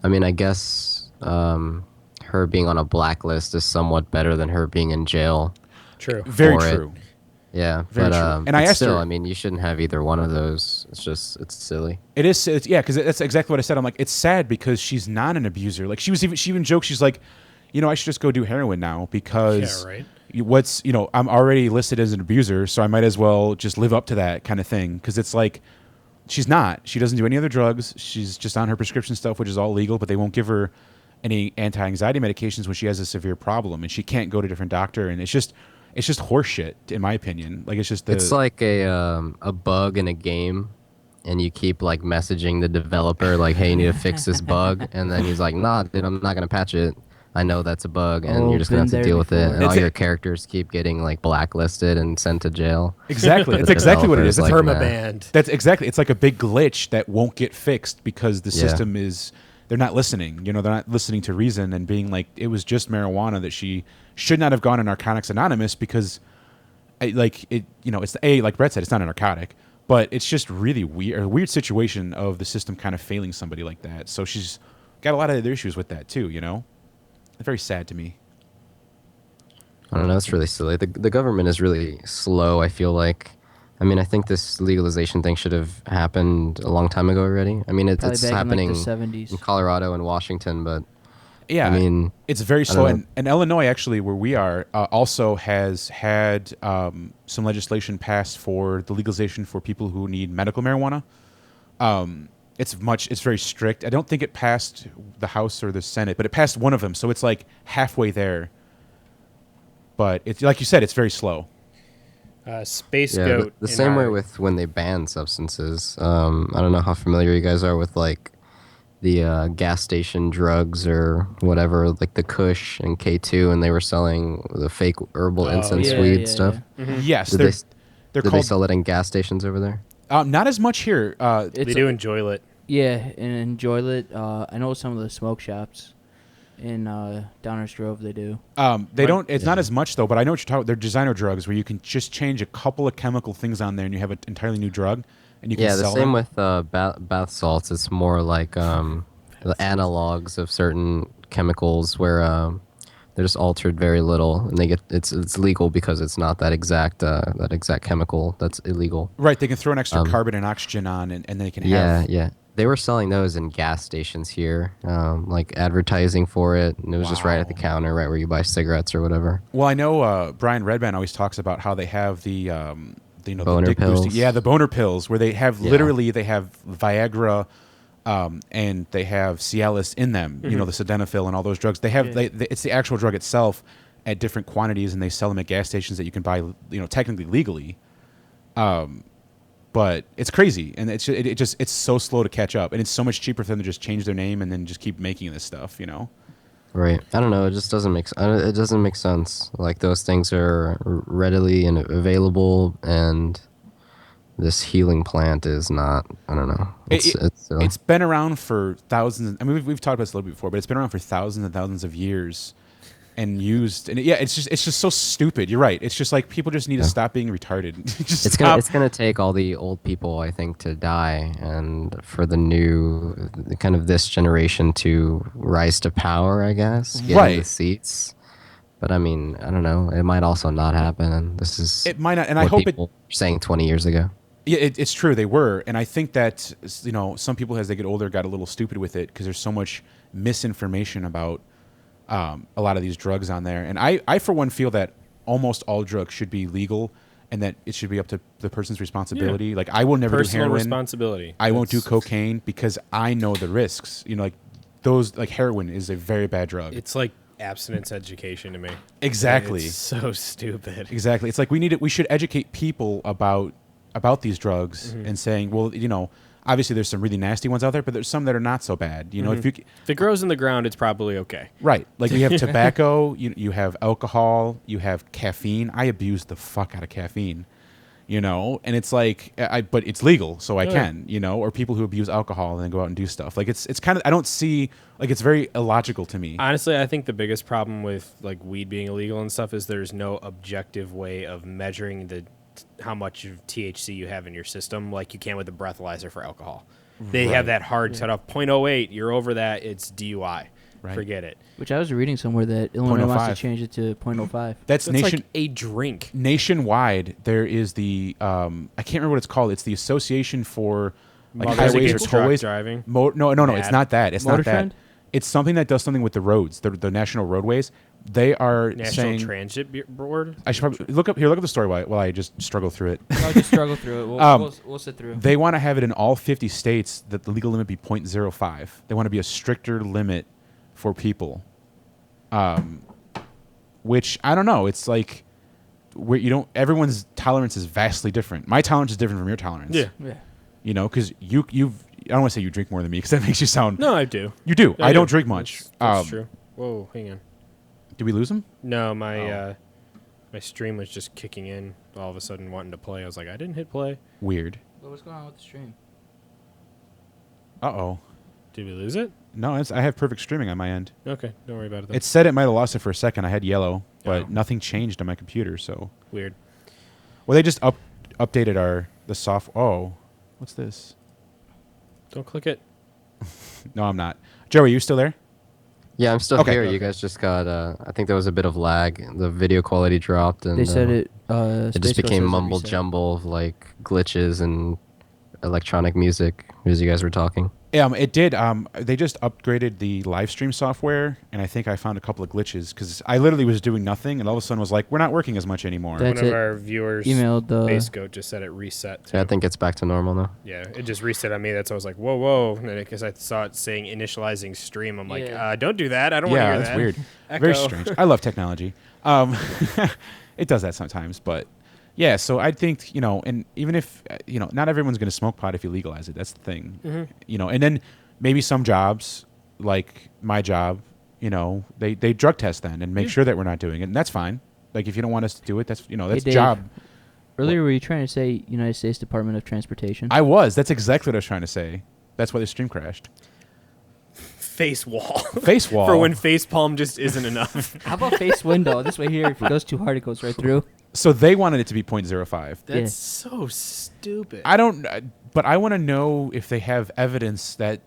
I mean, I guess her being on a blacklist is somewhat better than her being in jail. True. Very For it. true. Yeah, Very but true. And I but asked still, her- I mean, you shouldn't have either one of those. It's silly. It is. Yeah, because that's exactly what I said. I'm like, it's sad because she's not an abuser. Like she even joked. She's like, I should just go do heroin now because Yeah, right. I'm already listed as an abuser, so I might as well just live up to that kind of thing. Because it's like, she's not. She doesn't do any other drugs. She's just on her prescription stuff, which is all legal, but they won't give her any anti-anxiety medications when she has a severe problem, and she can't go to a different doctor. And it's just horseshit, in my opinion. Like it's just It's like a bug in a game, and you keep like messaging the developer like, "Hey, you need to fix this bug," and then he's like, "Nah, dude, I'm not gonna patch it. I know that's a bug, and Oh, you're just gonna have been to there deal with it." before. And all It's- your characters keep getting like blacklisted and sent to jail. exactly. It's The exactly what it is. developer's It's like, Permabanned. That's exactly. It's like a big glitch that won't get fixed because the Yeah. system is. They're not listening. They're not listening to reason and being like, it was just marijuana that she should not have gone to Narcotics Anonymous because, it's like Brett said, it's not a narcotic, but it's just really weird. A weird situation of the system kind of failing somebody like that. So she's got a lot of other issues with that too. It's very sad to me. I don't know. It's really silly. The government is really slow. I feel like. I mean, I think this legalization thing should have happened a long time ago already. I mean, Probably it's back happening in like the 70s. in Colorado and Washington, but Yeah, I mean, it's very I don't slow. know. And Illinois, actually, where we are, also has had some legislation passed for the legalization for people who need medical marijuana. It's very strict. I don't think it passed the House or the Senate, but it passed one of them, so it's like halfway there. But it's like you said, it's very slow. Space yeah, Goat. the in same way our- with when they ban substances. I don't know how familiar you guys are with like gas station drugs or whatever, like the Kush and K2, and they were selling the fake herbal incense yeah, weed yeah, stuff. Yes, Did they're they they're did they called sell it in gas stations over there? not as much here. It's They do enjoy it. Yeah, in Joylet, I know some of the smoke shops in Downers Grove they do. They don't. It's not as much though. But I know what you're talking. They're designer drugs where you can just change a couple of chemical things on there, and you have an entirely new drug, and you can Yeah, the sell same them. with bath salts. It's more like the analogs of certain chemicals where they're just altered very little, and they get it's legal because it's not that exact chemical that's illegal. Right. They can throw an extra carbon and oxygen on, and they can have. Yeah. They were selling those in gas stations here, like advertising for it, and it was just right at the counter, right where you buy cigarettes or whatever. Well, I know Brian Redband always talks about how they have the the Boner dick boosting. pills. Yeah, the boner pills where they have Yeah. literally they have Viagra, and they have Cialis in them. You know, the sildenafil and all those drugs. They have it's the actual drug itself at different quantities, and they sell them at gas stations that you can buy. Technically legally. But it's crazy, and it's so slow to catch up, and it's so much cheaper for them to just change their name and then just keep making this stuff. Right. I don't know. It just doesn't make. It doesn't make sense. Like those things are readily and available, and this healing plant is not. I don't know. It's been around for thousands. I mean, we've talked about this a little bit before, but it's been around for thousands and thousands of years, and used. And it's just so stupid. You're right. It's just like people just need to stop being retarded. Just it's stop. gonna take all the old people, I think, to die, and for the new kind of this generation to rise to power, I guess, get in the seats. But I mean, I don't know. It might also not happen, and this is It might not, and what I hope people were saying 20 years ago. Yeah, it's true. They were, and I think that some people as they get older got a little stupid with it because there's so much misinformation about a lot of these drugs on there. And I for one feel that almost all drugs should be legal, and that it should be up to the person's responsibility. Yeah. Like I will never Personal do heroin. responsibility. I won't do cocaine because I know the risks. Like heroin is a very bad drug. It's like abstinence education to me. Exactly. It's so stupid. Exactly. It's like we should educate people about these drugs and saying, well, obviously there's some really nasty ones out there, but there's some that are not so bad. If it grows in the ground, it's probably okay. Right. Like you have tobacco, you have alcohol, you have caffeine. I abuse the fuck out of caffeine, and it's like, but it's legal, so I can, or people who abuse alcohol and then go out and do stuff. Like it's kind of, I don't see, like it's very illogical to me. Honestly, I think the biggest problem with like weed being illegal and stuff is there's no objective way of measuring how much of THC you have in your system, like you can with a breathalyzer for alcohol. They have that hard set off 0.08. You're over that, it's DUI. Right. Forget it. Which I was reading somewhere that Illinois wants to 0.05. change it to 0.05. That's like a drink. Nationwide, there is the I can't remember what it's called. It's the Association for like Mothers highways or Against Drunk tollways. Driving. No, it's not that. It's Motor not that. Trend? It's something that does something with the roads, the national roadways. They are National saying Transit Board. I should probably look up the story while I just struggle through it. I'll just struggle through it. We'll sit through. They want to have it in all 50 states that the legal limit be 0.05. They want to be a stricter limit for people. Which I don't know. It's like where everyone's tolerance is vastly different. My tolerance is different from your tolerance. Yeah. Because you've I don't want to say you drink more than me because that makes you sound. No, I do. You do. Yeah, I don't drink much. That's true. Whoa, hang on. Did we lose him? No, my stream was just kicking in all of a sudden wanting to play. I was like, I didn't hit play. Weird. What's going on with the stream? Uh-oh. Did we lose it? No, I have perfect streaming on my end. Okay, don't worry about it then. It said it might have lost it for a second. I had yellow, but Oh. nothing changed on my computer, so. Weird. Well, they just updated the soft. Oh, what's this? Don't click it. No, I'm not. Joe, are you still there? Yeah, I'm still Okay. here. Okay. You guys just got. I think there was a bit of lag. The video quality dropped, and They said it. it just became mumble jumble of like glitches and electronic music as you guys were talking. It did. They just upgraded the live stream software, and I think I found a couple of glitches because I literally was doing nothing, and all of a sudden was like, "We're not working as much anymore." That's One of it. our viewers Emailed the. Base Goat just said it reset. Too. Yeah, I think it's back to normal now. Yeah, it just reset on me. That's why I was like, whoa. And then because I saw it saying initializing stream, I'm like, Yeah. don't do that. I don't want to Yeah, hear that's that. weird. Echo. Very strange. I love technology. It does that sometimes, but yeah. So I think and even if not everyone's going to smoke pot if you legalize it. That's the thing. Mm-hmm. And then maybe some jobs, like my job, you know, they drug test then and make sure that we're not doing it, and that's fine. Like if you don't want us to do it, that's that's Dave, job. Earlier, were you trying to say United States Department of Transportation? I was. That's exactly what I was trying to say. That's why the stream crashed. Face wall. Face wall. For when face palm just isn't enough. How about face window? This way here, if it goes too hard, it goes right through. So they wanted it to be 0.05. That's Yeah. so stupid. I don't, but I want to know if they have evidence that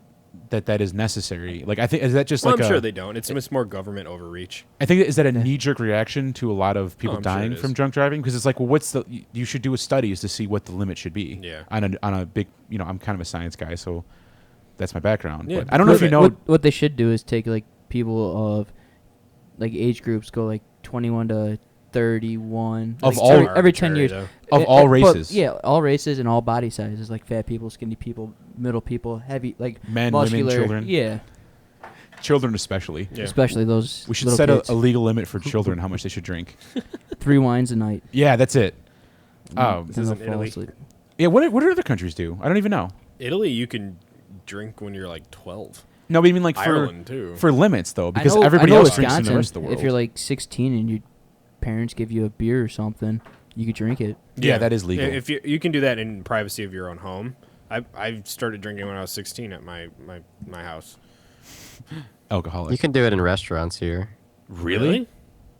is necessary. Like, I think, is that just Well, like I'm sure they don't. It's just more government overreach. I think, is that a knee-jerk reaction to a lot of people I'm sure dying it is. from drunk driving? Because it's like, well, you should do a studies to see what the limit should be. Yeah. On a big, I'm kind of a science guy, so that's my background. Yeah, But I don't know if you know. What they should do is take like people of like age groups, go like 21 to 31 Of like, all- every 10 years Though. Of all races. yeah, all races and all body sizes, like fat people, skinny people, middle people, heavy, like Men, women, muscular, children. Yeah, Children especially. Yeah. especially those. We should little set kids. a legal limit for children how much they should drink. 3 wines a night. Yeah, that's it. Then This they'll isn't fall Italy. asleep. Yeah, what do other countries do? I don't even know. Italy, you can drink when you're like 12. No, but I mean like Ireland, too. for limits though, because I know, everybody I know else drinks in the Wisconsin, rest of the world. If you're like 16 and your parents give you a beer or something, you could drink it. Yeah, that is legal. If you can do that in privacy of your own home. I started drinking when I was 16 at my house. Alcoholic. You can do it in restaurants here. really?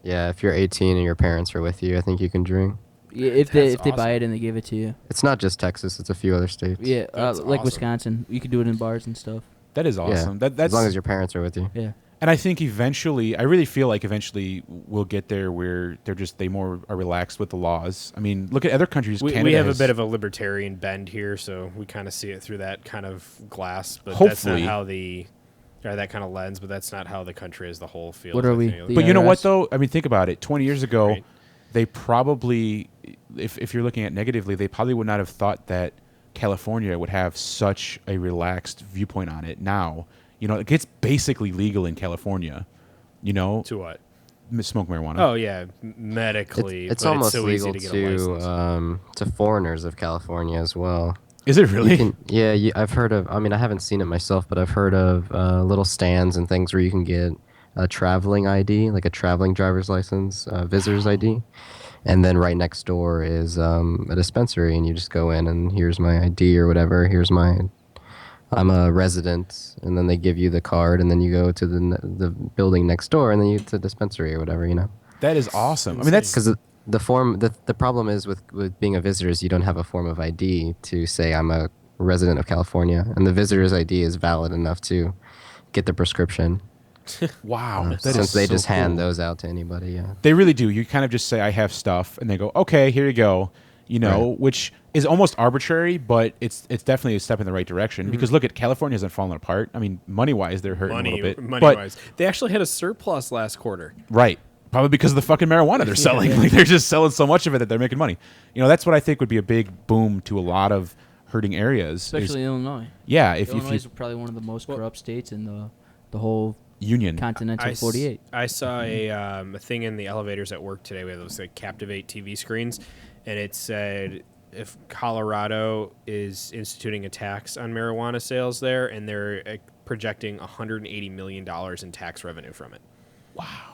Yeah, if you're 18 and your parents are with you, I think you can drink. Yeah, if they That's buy awesome. it and they give it to you. It's not just Texas; it's a few other states. Yeah, That's like awesome. Wisconsin, you could do it in bars and stuff. That is awesome. Yeah, That's as long as your parents are with you. Yeah. and I think eventually, I really feel like eventually we'll get there where they more are relaxed with the laws. I mean, look at other countries. We Canada have a has- bit of a libertarian bend here, so we kind of see it through that kind of glass. But Hopefully. that's not how or that kind of lens. But that's not how the country as the whole feels. What are I we, think. the But you know what IRS? though? I mean, think about it. 20 years ago, Right. they probably, if you're looking at negatively, they probably would not have thought that California would have such a relaxed viewpoint on it. Now, it gets basically legal in California. To what? Smoke marijuana. Oh yeah, medically. It's but almost so legal easy to get a license. to foreigners of California as well. Is it really? I've heard of. I mean, I haven't seen it myself, but I've heard of little stands and things where you can get a traveling ID, like a traveling driver's license, visitor's ID, and then right next door is a dispensary, and you just go in and here's my ID or whatever. I'm a resident, and then they give you the card, and then you go to the building next door, and then you to the dispensary or whatever, That is awesome. I mean, that's Because the problem is with being a visitor is you don't have a form of ID to say I'm a resident of California, and the visitor's ID is valid enough to get the prescription. wow. That Since is they so just hand cool. those out to anybody, yeah. They really do. You kind of just say, I have stuff, and they go, okay, here you go. Right. Which is almost arbitrary, but it's definitely a step in the right direction. Because look at California hasn't fallen apart. I mean, money-wise, they're hurting a little bit. Money but, wise, they actually had a surplus last quarter. Right. Probably because of the fucking marijuana they're selling. Like, they're just selling so much of it that they're making money. That's what I think would be a big boom to a lot of hurting areas. Especially Illinois. Yeah, if Illinois you is probably one of the most corrupt states in the whole union. continental 48. I saw a thing in the elevators at work today with those like Captivate TV screens, and it said if Colorado is instituting a tax on marijuana sales there, and they're projecting $180 million in tax revenue from it. Wow.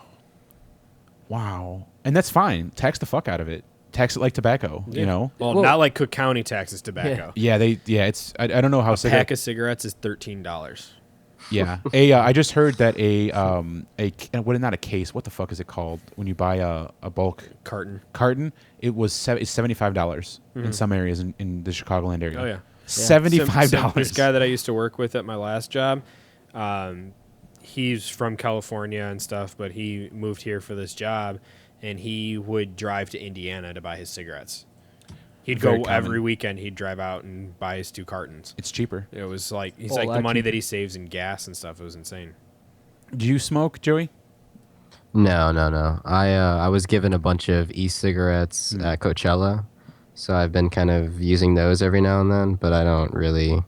And that's fine. Tax the fuck out of it. Tax it like tobacco, Well, Well- not like Cook County taxes tobacco. Yeah, it's I don't know how A pack of cigarettes is $13. Yeah. I just heard that not a case. What the fuck is it called when you buy a bulk Carton. It was it's $75 in some areas in the Chicagoland area. Oh yeah. $75. This guy that I used to work with at my last job, he's from California and stuff, but he moved here for this job, and he would drive to Indiana to buy his cigarettes. He'd Very go common. every weekend. He'd drive out and buy his 2 cartons. It's cheaper. It was like Oh, the that money cheaper. that he saves in gas and stuff. It was insane. Do you smoke, Joey? No. I was given a bunch of e-cigarettes at Coachella, so I've been kind of using those every now and then, but I don't really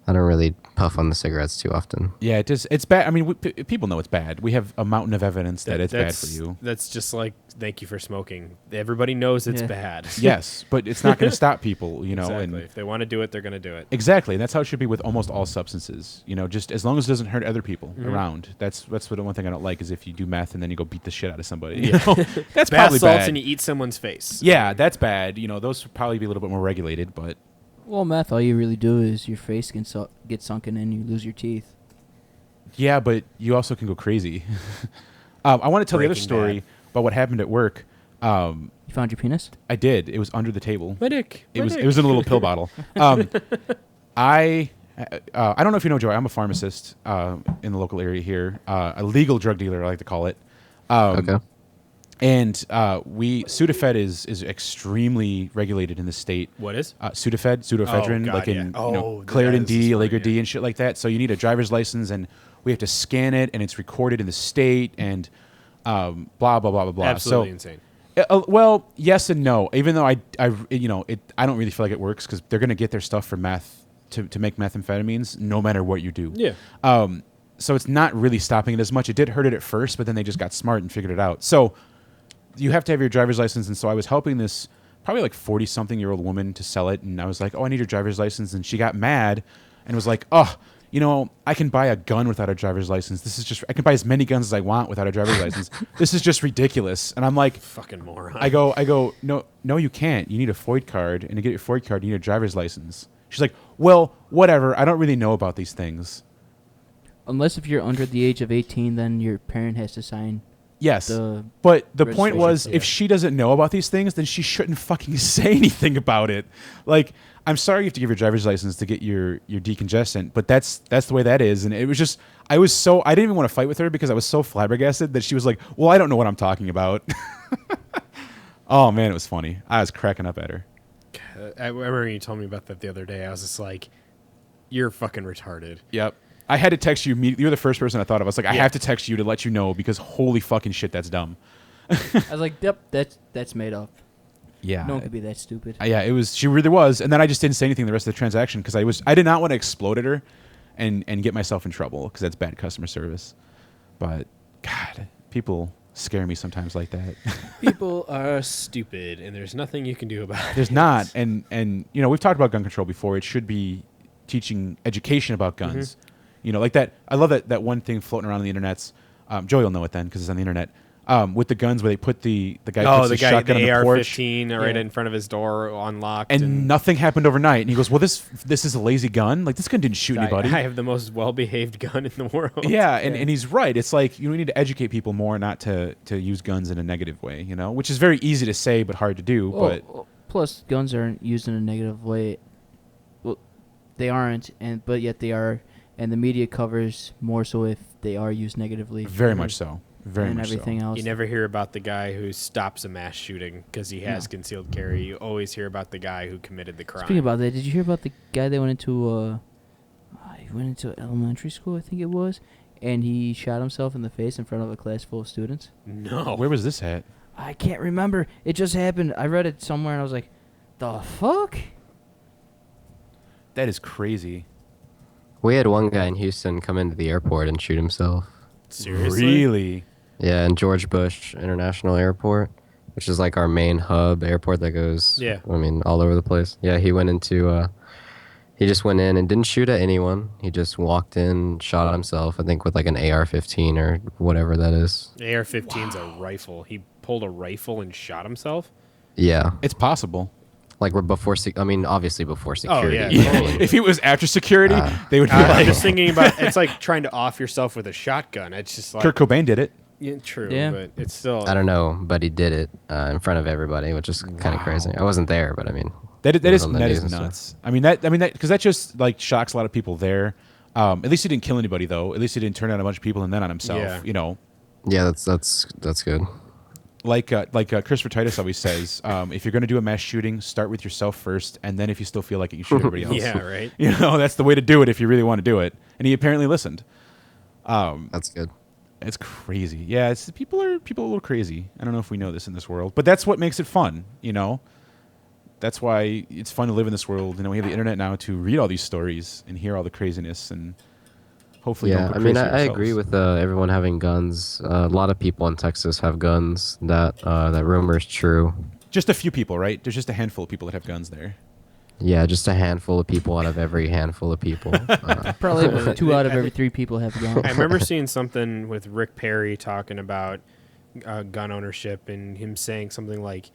I don't really puff on the cigarettes too often. Yeah, it is. It's bad. I mean, people know it's bad. We have a mountain of evidence that it's bad for you. That's just like, thank you for smoking. Everybody knows it's bad. Yes, but it's not going to stop people, you know. Exactly. And If they want to do it, they're going to do it. exactly, and that's how it should be with almost all substances. You know, just as long as it doesn't hurt other people around. That's what the one thing I don't like is if you do meth and then you go beat the shit out of somebody. You know? That's Bath probably salts bad. and you eat someone's face. Yeah, that's bad. You know, those would probably be a little bit more regulated, but Well, meth, all you really do is your face can get sunken in, you lose your teeth. yeah, but you also can go crazy. I want to tell the other Breaking story Bad. about what happened at work. You found your penis? I did. It was under the table. My dick. It was in a little pill bottle. I don't know if you know, Joey. I'm a pharmacist in the local area here, a legal drug dealer, I like to call it. Okay. And Sudafed is extremely regulated in the state. What is? Pseudoephedrine, God, like in yeah. Claritin that is D, smart, Allegra D, and shit like that. So you need a driver's license, and we have to scan it, and it's recorded in the state, and blah blah blah blah blah. Absolutely So, insane. well, yes and no. Even though I don't really feel like it works because they're going to get their stuff for meth to make methamphetamines, no matter what you do. Yeah. So it's not really stopping it as much. It did hurt it at first, but then they just got smart and figured it out. So you have to have your driver's license, and so I was helping this probably like 40-something-year-old woman to sell it, and I was like, "Oh, I need your driver's license," and she got mad and was like, "Oh, you know, I can buy a gun without a driver's license. This is just I can buy as many guns as I want without a driver's license. This is just ridiculous." And I'm like, Fucking moron. I go, no, you can't. You need a FOID card, and to get your FOID card, you need a driver's license. She's like, well, whatever. I don't really know about these things. Unless if you're under the age of 18, then your parent has to sign. Yes, The but the point was, registration, if she doesn't know about these things, then she shouldn't fucking say anything about it. Like, I'm sorry you have to give your driver's license to get your decongestant, but that's the way that is. And it was just, I didn't even want to fight with her because I was so flabbergasted that she was like, well, I don't know what I'm talking about. Oh man, it was funny. I was cracking up at her. I remember when you told me about that the other day. I was just like, you're fucking retarded. Yep. I had to text you immediately. You were the first person I thought of. I was like, I Yeah. have to text you to let you know because holy fucking shit, that's dumb. I was like, yep, that's made up. Yeah. No one could be that stupid. Yeah, it was. She really was. And then I just didn't say anything the rest of the transaction because I did not want to explode at her and get myself in trouble because that's bad customer service. But God, people scare me sometimes like that. People are stupid, and there's nothing you can do about it. There's not. And you know, we've talked about gun control before. It should be teaching education about guns. You know, like that. I love that one thing floating around on the internet's. Joey will know it then because it's on the internet. With the guns where they put the guy puts the shotgun on the porch. AR-15 right in front of his door unlocked. And nothing happened overnight. And he goes, well, this is a lazy gun. Like, this gun didn't shoot anybody. I have the most well-behaved gun in the world. Yeah, and he's right. It's like, you need to educate people more not to use guns in a negative way, you know? Which is very easy to say but hard to do. But Plus, guns aren't used in a negative way. Well, they aren't, but yet they are. And the media covers more so if they are used negatively. very much so. Very and much everything so. else. You never hear about the guy who stops a mass shooting because he has concealed carry. You always hear about the guy who committed the crime. Speaking about that, did you hear about the guy that went into elementary school, I think it was, and he shot himself in the face in front of a class full of students? No. Where was this at? I can't remember. It just happened. I read it somewhere, and I was like, the fuck? That is crazy. We had one guy in Houston come into the airport and shoot himself. Seriously? Really? Yeah, in George Bush International Airport, which is like our main hub airport that goes, all over the place. Yeah, he just went in and didn't shoot at anyone. He just walked in, shot himself, I think with like an AR-15 or whatever that is. AR-15's a rifle. He pulled a rifle and shot himself? Yeah. It's possible. Like we're obviously before security. yeah. you know, I mean, If it was after security, they would be I'm like, just thinking about, it's like trying to off yourself with a shotgun. It's just like, Kurt Cobain did it. yeah, true, Yeah. but it's still. I don't know, but he did it in front of everybody, which is kind of crazy. I wasn't there, but I mean, That it was is on the news is and stuff. nuts. I mean that because that just like shocks a lot of people there. At least he didn't kill anybody though. At least he didn't turn out a bunch of people and then on himself. Yeah. You know, Yeah, that's good. like Christopher Titus always says, if you're going to do a mass shooting, start with yourself first, and then if you still feel like it, you shoot everybody else. Yeah, right. You know, that's the way to do it if you really want to do it. And he apparently listened. That's good. It's crazy. Yeah, people are a little crazy. I don't know if we know this in this world, but that's what makes it fun. You know, that's why it's fun to live in this world. You know, we have the internet now to read all these stories and hear all the craziness, and hopefully Yeah, don't go I mean, crazy I agree yourselves. with everyone having guns. A lot of people in Texas have guns. That rumor is true. Just a few people, right? There's just a handful of people that have guns there. Yeah, just a handful of people out of every handful of people. Probably 2 out of every 3 people have guns. I remember seeing something with Rick Perry talking about gun ownership and him saying something like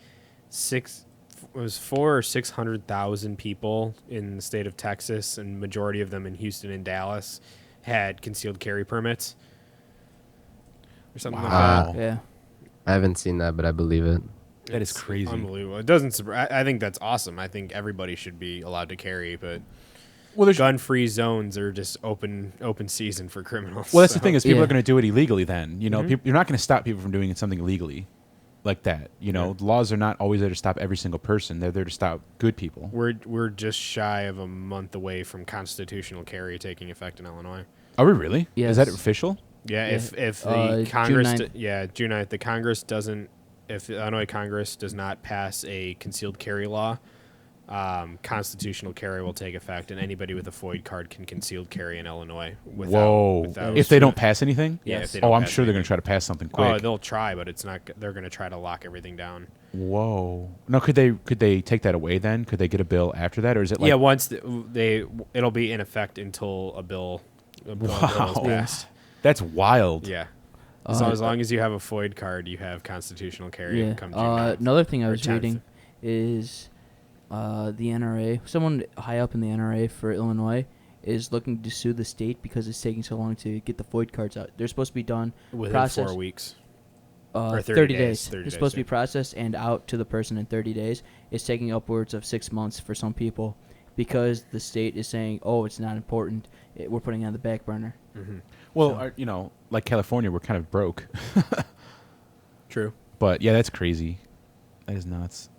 400,000 or 600,000 people in the state of Texas, and majority of them in Houston and Dallas had concealed carry permits or something like Wow. that. Yeah. I haven't seen that, but I believe it. That is It's crazy. unbelievable. It doesn't. I think that's awesome. I think everybody should be allowed to carry, but Well, there's gun-free zones are just open season for criminals. Well, that's the so- thing is people Yeah. are going to do it illegally. Then you know, Mhm. you're not going to stop people from doing something illegally like that. You know, laws are not always there to stop every single person. They're there to stop good people. We're just shy of a month away from constitutional carry taking effect in Illinois. Are we really? Is that Yes. official? Yeah, Yeah. if June the Congress, 9th. June 9th, the Congress doesn't, if the Illinois Congress does not pass a concealed carry law, constitutional carry will take effect, and anybody with a FOID card can concealed carry in Illinois. Without If they don't pass anything? Yeah, if Yes. they Oh, don't I'm pass sure they're going anything. to try to pass something Oh, quick. they'll try, but it's not. They're going to try to lock everything down. Whoa. No, could they take that away then? Could they get a bill after that, or is it like? Yeah, once it'll be in effect until a bill is Wow. passed. That's wild. Yeah. Uh, So as long as you have a FOID card, you have constitutional carry. Yeah. Come June 9th. Another thing I or was 10th. reading is the NRA. Someone high up in the NRA for Illinois is looking to sue the state because it's taking so long to get the FOID cards out. They're supposed to be done Within process- 4 weeks. or 30 days. days, 30 They're days, supposed to be yeah. processed and out to the person in 30 days. It's taking upwards of 6 months for some people because the state is saying, "Oh, it's not important. We're putting it on the back burner." Well, So- you know, like California, we're kind of broke. True. But yeah, that's crazy. That is nuts.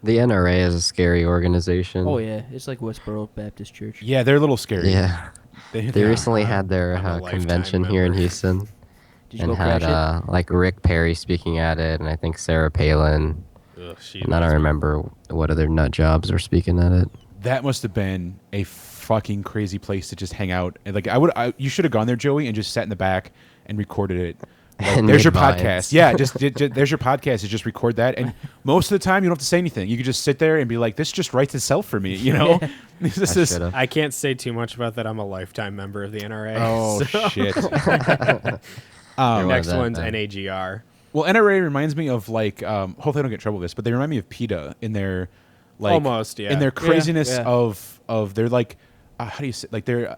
The NRA is a scary organization. Oh yeah, it's like Westboro Baptist Church. Yeah, they're a little scary. Yeah. They Yeah. recently had their I'm a lifetime convention here in member. Houston Did you and go crash had it? like Rick Perry speaking at it, and I think Sarah Palin. Ugh, she And I don't loves me. remember what other nut jobs were speaking at it. That must have been a fucking crazy place to just hang out. And like you should have gone there, Joey, and just sat in the back and recorded it. Like, And there's your made vines. podcast. Yeah, just there's your podcast. You just record that, and most of the time you don't have to say anything. You can just sit there and be like, "This just writes itself for me," you know. This I is should've. I can't say too much about that. I'm a lifetime member of the NRA. oh so- shit. You're one Next of that one's then. NAGR. Well, NRA reminds me of like hopefully I don't get in trouble with this, but they remind me of PETA in their like Almost, yeah. in their Yeah, craziness yeah. of their like how do you say like their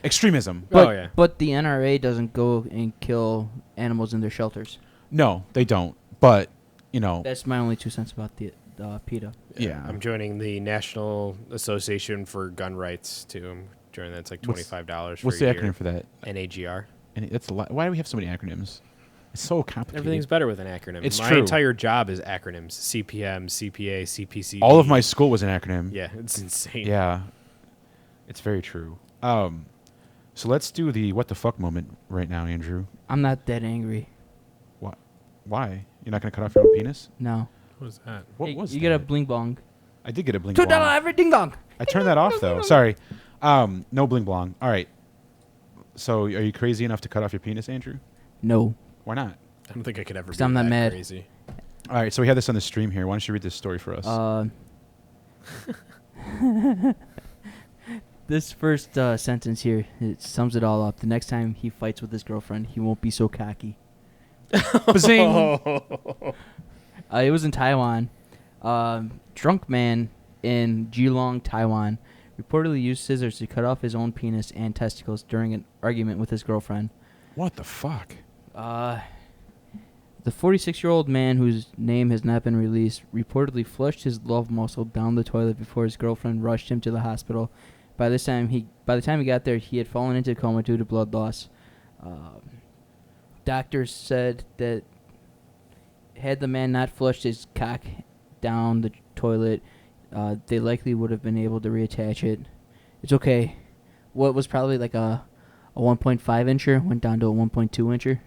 extremism. But, Oh, yeah. But the NRA doesn't go and kill animals in their shelters. No, they don't. But you know, That's my only 2 cents about the PETA. yeah. I'm joining the National Association for Gun Rights too. I'm joining that. It's like $25 for What's a the year. acronym for that? NAGR. And that's a lot. Why do we have so many acronyms? It's so complicated. Everything's better with an acronym. It's My true. entire job is acronyms: CPM, CPA, CPC. All of my school was an acronym. Yeah, it's insane. Yeah. It's very true. So let's do the what the fuck moment right now, Andrew. I'm not that angry. Why? You're not gonna cut off your own penis? No. What was that? What Hey, was you that? get a bling bong. I did get a bling $2 blong. every ding dong. I turned that off though. Sorry. No bling blong. All right. So are you crazy enough to cut off your penis, Andrew? No. Why not? I don't think I could ever 'Cause be I'm not that mad. crazy. All right. So we had this on the stream here. Why don't you read this story for us? This first sentence here, it sums it all up. The next time he fights with his girlfriend, he won't be so cocky. Bazing. It was in Taiwan. Drunk man in Geelong, Taiwan, reportedly used scissors to cut off his own penis and testicles during an argument with his girlfriend. What the fuck? The 46-year-old man, whose name has not been released, reportedly flushed his love muscle down the toilet before his girlfriend rushed him to the hospital. By the time he got there, he had fallen into a coma due to blood loss. Doctors said that had the man not flushed his cock down the toilet, they likely would have been able to reattach it. It's okay. What was probably like a 1.5 incher went down to a 1.2 incher.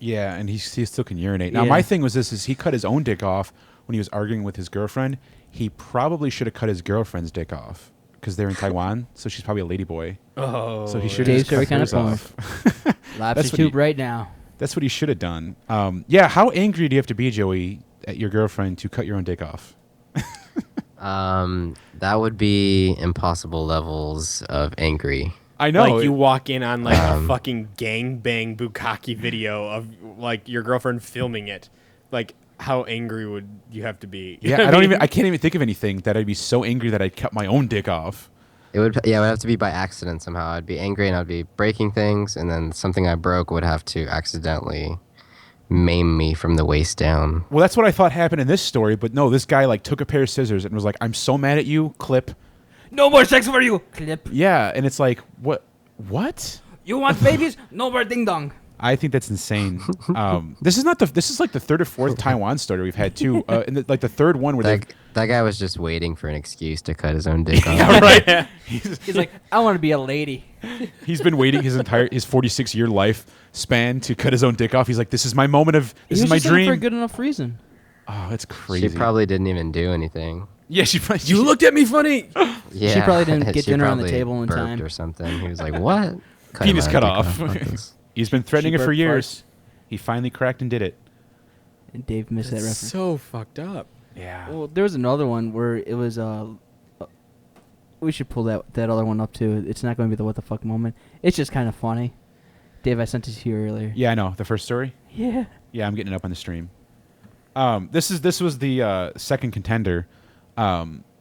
Yeah, and he still can urinate. Now Yeah. my thing was this: is he cut his own dick off when he was arguing with his girlfriend, he probably should have cut his girlfriend's dick off because they're in Taiwan, so she's probably a ladyboy. Oh, So he should have Dave's just cut every kind of hers porn. off. Lobster what tube he- right now. That's what he should have done. Yeah, how angry do you have to be, Joey, at your girlfriend to cut your own dick off? That would be impossible levels of angry. I know. Like you walk in on like a Um, fucking gangbang bukkake video of like your girlfriend filming it. Like how angry would you have to be? You know yeah, what mean? I can't even think of anything that I'd be so angry that I'd cut my own dick off. It would have to be by accident somehow. I'd be angry and I'd be breaking things, and then something I broke would have to accidentally maim me from the waist down. Well, that's what I thought happened in this story, but no, this guy like took a pair of scissors and was like, "I'm so mad at you, clip." No more sex for you. Clip. Yeah, and it's like, what? You want babies? No more ding dong. I think that's insane. This is like the third or fourth Taiwan story we've had too. And like the third one where they That guy was just waiting for an excuse to cut his own dick off. yeah, right. He's like, I want to be a lady. He's been waiting his 46-year life span to cut his own dick off. He's like, this is my moment of this He is was my just looking for a dream. good enough reason. Oh, that's crazy. She probably didn't even do anything. Yeah, she probably. You looked at me funny. Yeah, probably didn't get she dinner on the probably table in burped time. or something. He was like, "What? Penis my cut dick off. Fuck this." He's been threatening it for burped years. He finally cracked and did it. And Dave missed that That's reference. so fucked up. Yeah. Well, there was another one where it was we should pull that other one up too. It's not going to be the what the fuck moment. It's just kind of funny. Dave, I sent it to you earlier. Yeah, I know. The first story? Yeah. Yeah, I'm getting it up on the stream. This was the second contender.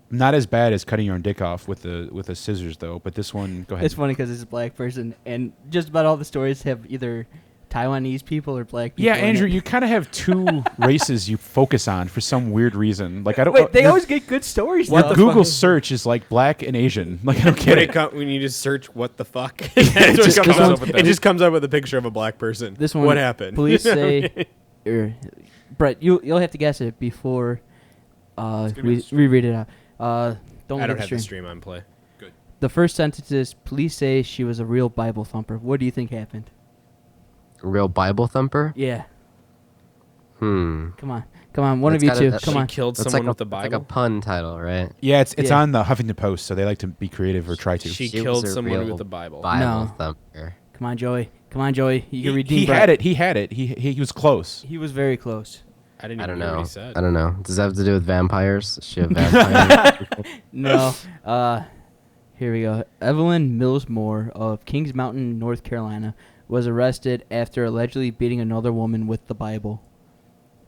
Not as bad as cutting your own dick off with the scissors though, but this one, go ahead. It's funny because it's a black person, and just about all the stories have either Taiwanese people or black people. Yeah, in Andrew, it. you kind of have two races you focus on for some weird reason. Like I don't. Wait, they your- always get good stories. What though. the Google fuck? search is like black and Asian. Like I don't get it. When you just search what the fuck, it just comes up with that. it just comes up with a picture of a black person. This one. What happened? Police say, Brett, you'll have to guess it before we read it out. Don't I look don't at have the the stream. stream on play. The first sentence is, police say she was a real Bible thumper. What do you think happened? Real Bible thumper? Yeah. Hmm. Come on. One That's of you gotta- two. that- Come She on. killed That's someone like with the it's like a Bible. pun title, right? Yeah, it's Yeah. on the Huffington Post, so they like to be creative or try to. She was killed a someone real with the Bible. Bible No. thumper. Come on, Joey. You can redeem he Brett. had it. He had it. He was close. He was very close. I didn't I even don't know what know. he said. I don't know. Does that have to do with vampires? Is she a vampire? No. Here we go. Evelyn Millsmore of Kings Mountain, North Carolina, was arrested after allegedly beating another woman with the Bible.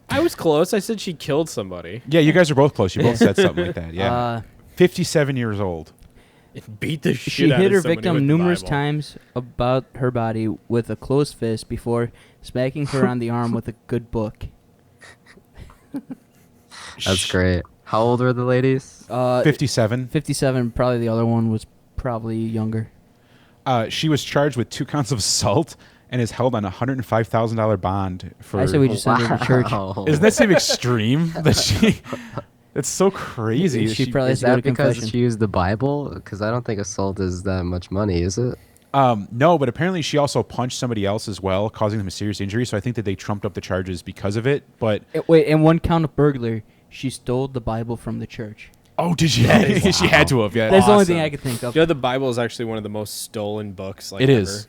I was close. I said she killed somebody. Yeah, you guys are both close. You both said something like that. Yeah. Uh, 57 years old. It beat the shit She out hit of her somebody victim with the numerous Bible. times about her body with a closed fist before smacking her on the arm with a good book. That's great. How old were the ladies? 57. 57. Probably the other one was probably younger. She was charged with 2 counts of assault and is held on a $105,000 bond for. I say we just send her to church. Wow. Isn't that seem extreme? That she. That's so crazy. She that probably has Is to go to that because confession. she used the Bible? Because I don't think assault is that much money, is it? No, but apparently she also punched somebody else as well, causing them a serious injury. So I think that they trumped up the charges because of it. But Wait, and one count of burglary. She stole the Bible from the church. oh, did she? She had to have. Yeah, That's the only thing Awesome. I could think of. You know, the Bible is actually one of the most stolen books. Like it ever. is.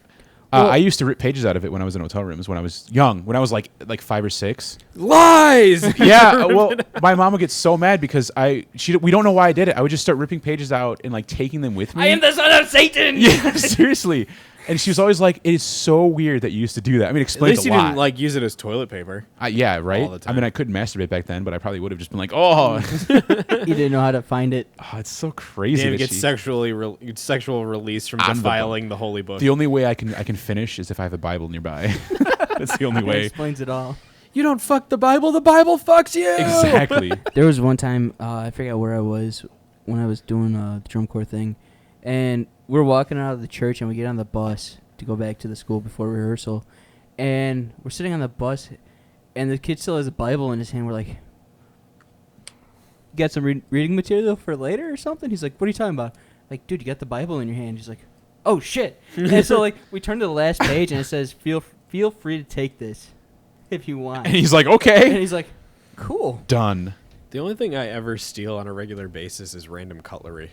Well- I used to rip pages out of it when I was in hotel rooms when I was young. When I was like 5 or 6. Lies. Yeah, well, my mom would get so mad because we don't know why I did it. I would just start ripping pages out and like taking them with me. I am the son of Satan! Yeah, seriously. And she was always like, "It is so weird that you used to do that." I mean, it At explains least a you lot. didn't like use it as toilet paper. Yeah, right. all the I mean, time. I couldn't masturbate back then, but I probably would have just been like, "Oh, You didn't know how to find it. oh it's so crazy." Dave that gets she- sexual release from On the defiling the holy book. the only way I can finish is if I have a Bible nearby. That's the only That way. explains it all. You don't fuck the Bible fucks you. Exactly. There was one time, I forget where I was, when I was doing the drum corps thing, and we're walking out of the church and we get on the bus to go back to the school before rehearsal, and we're sitting on the bus, and the kid still has a Bible in his hand. We're like, "You got some reading material for later or something?" He's like, "What are you talking about?" Like, "Dude, you got the Bible in your hand." He's like, "Oh shit!" And so like we turn to the last page and it says, "Feel free to take this if you want." And he's like, And "Okay, he's like, "Cool." done." The only thing I ever steal on a regular basis is random cutlery.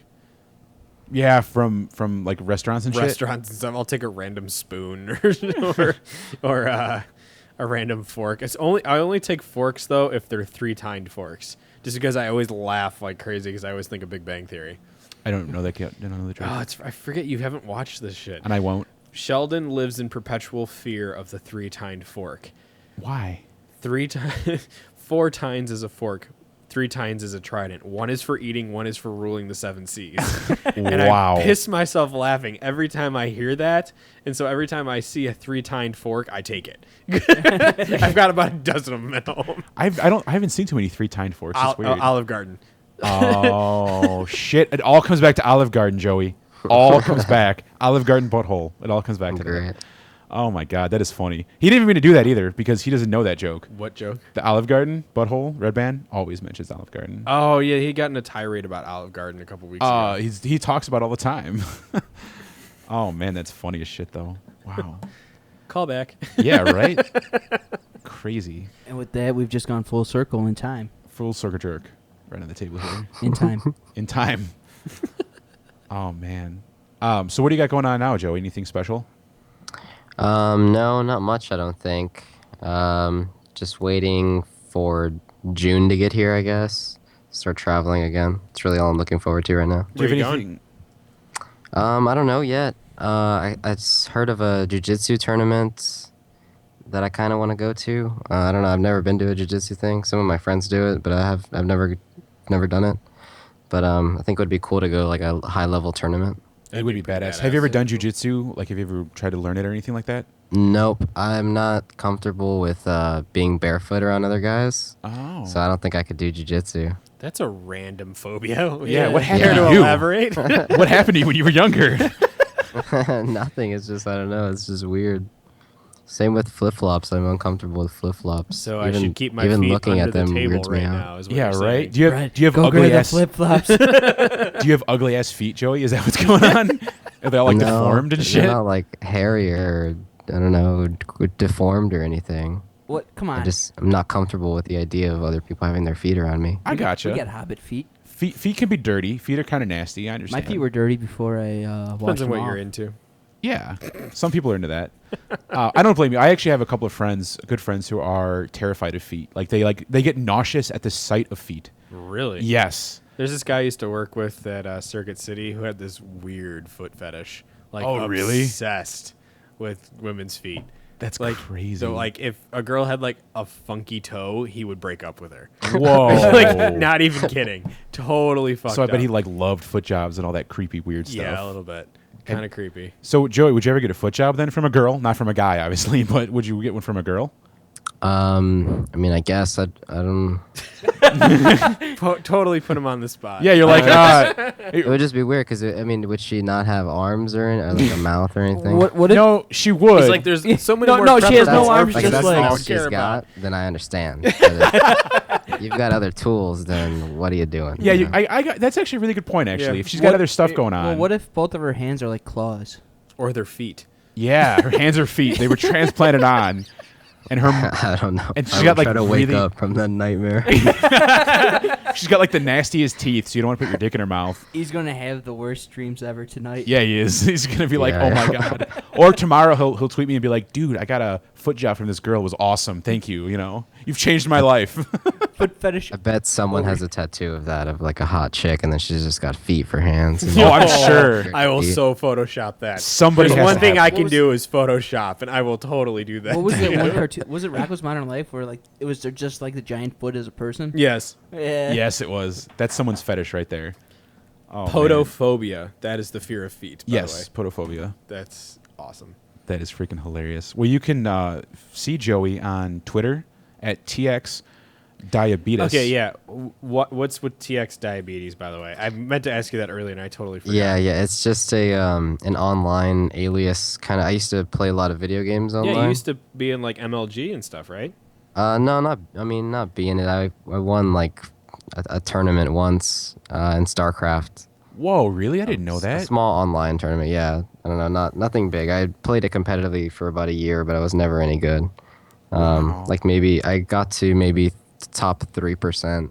Yeah, from like restaurants and Restaurants and stuff. I'll take a random spoon or a random fork. I only take forks though if they're 3-tined forks, just because I always laugh like crazy because I always think of Big Bang Theory. I don't know that. I don't know the joke. I forget you haven't watched this shit. And I won't. Sheldon lives in perpetual fear of the 3-tined fork. Why? 4 tines is a fork. 3 tines is a trident. One is for eating, one is for ruling the 7 seas. And Wow. I piss myself laughing every time I hear that. And so every time I see a 3-tined fork, I take it. I've got about a dozen of them at home. I haven't seen too many 3-tined forks. It's weird. Olive Garden. Oh shit! It all comes back to Olive Garden, Joey. All comes back. Olive Garden butthole. It all comes back to Great. that. Oh my god, that is funny. He didn't even mean to do that either because he doesn't know that joke. What joke? The Olive Garden butthole red band always mentions Olive Garden. Oh yeah, he got in a tirade about Olive Garden a couple weeks ago. He talks about it all the time. Oh man, that's funny as shit though. Wow. Call back. Yeah, right. Crazy. And with that, we've just gone full circle in time. Full circle jerk. Right on the table here. In time. In time. Oh man. So what do you got going on now, Joey? Anything special? No, not much, I don't think. Just waiting for June to get here, I guess. Start traveling again. It's really all I'm looking forward to right now. Do you Where have you anything? I don't know yet. I heard of a jiu-jitsu tournament that I kind of want to go to. I don't know. I've never been to a jiu-jitsu thing. Some of my friends do it, but I've never done it. But I think it would be cool to go like a high-level tournament. It would be badass. Have you ever done jujitsu? Like, have you ever tried to learn it or anything like that? Nope. I'm not comfortable with being barefoot around other guys. Oh. So I don't think I could do jiu-jitsu. That's a random phobia. Yeah, what happened Care to to you? elaborate? What happened to you when you were younger? Nothing. It's just, I don't know. It's just weird. Same with flip-flops. I'm uncomfortable with flip-flops. So I should keep my even feet looking under at them the table weirds me right out. now. Is what Yeah, you're right. saying. Do you have Go ugly grab the ass? flip flops. Do you have ugly ass feet, Joey? Is that what's going on? Are they all like deformed and they're shit? not like hairy or, I don't know, deformed or anything. What? Come on. I'm not comfortable with the idea of other people having their feet around me. I gotcha. We got hobbit feet. Feet can be dirty. Feet are kind of nasty. I My understand. feet were dirty before I washed Depends on them what off. you're into. Yeah, some people are into that. I don't blame you. I actually have a couple of friends, good friends, who are terrified of feet. Like they get nauseous at the sight of feet. Really? Yes. There's this guy I used to work with at Circuit City who had this weird foot fetish. Like, Oh, really? Obsessed with women's feet. That's Like crazy. So, like, if a girl had like a funky toe, he would break up with her. Whoa. Like, not even kidding. Totally fucked So I bet up. he like loved foot jobs and all that creepy weird stuff. Yeah, a little bit. Kind of creepy. So Joey, would you ever get a foot job then from a girl? Not from a guy, obviously, but would you get one from a girl? I mean, I guess I don't. Totally put him on the spot. Yeah, you're like, It would just be weird because I mean, would she not have arms or like a mouth or anything? What if? no, she would. It's like there's so many No, more. no, she has preferences no for arms, feet Like, if just that's like- all don't she's care got, about. then I understand. But if you've got other tools, then what are you doing? yeah, you you, know? I got that's actually a really good point. Actually, Yeah. if she's got What- other stuff going on. Well, what if both of her hands are like claws? Or their feet. Yeah, her hands or feet, they were transplanted on, and her I don't know. And I she's would got, like, try to wake really- up from that nightmare. she's got like the nastiest teeth, so you don't want to put your dick in her mouth. He's gonna have the worst dreams ever tonight. Yeah, he is. He's gonna be like, Yeah, "Oh yeah. my god!" Or tomorrow he'll tweet me and be like, "Dude, I got a foot job from this girl. It was awesome. Thank you. You know, you've changed my life." Foot fetish. I bet someone has a tattoo of that of like a hot chick, and then she's just got feet for hands. And Oh, I'm sure. I will Feet. so Photoshop that. Somebody There's has one to thing have I it. can do is Photoshop, and I will totally do that. What was it? One cartoon? Was it Rocko's Modern Life, where like it was just like the giant foot as a person? Yes. Yeah. Yes, it was. That's someone's fetish right there. Oh, man. Podophobia. That is the fear of feet, by Yes, the way. podophobia. That's awesome. That is freaking hilarious. Well, you can see Joey on Twitter at TX Diabetes. Okay, yeah. What's with TX diabetes, by the way? I meant to ask you that earlier, and I totally forgot. yeah. It's just an online alias kind of. I used to play a lot of video games online. Yeah, you used to be in like MLG and stuff, right? No, not. I mean, not being it. I won like a tournament once in StarCraft. Whoa, really? I didn't know A that. small online tournament. Yeah, I don't know. Nothing big. I played it competitively for about a year, but I was never any good. Wow. Like maybe I got to maybe top 3%,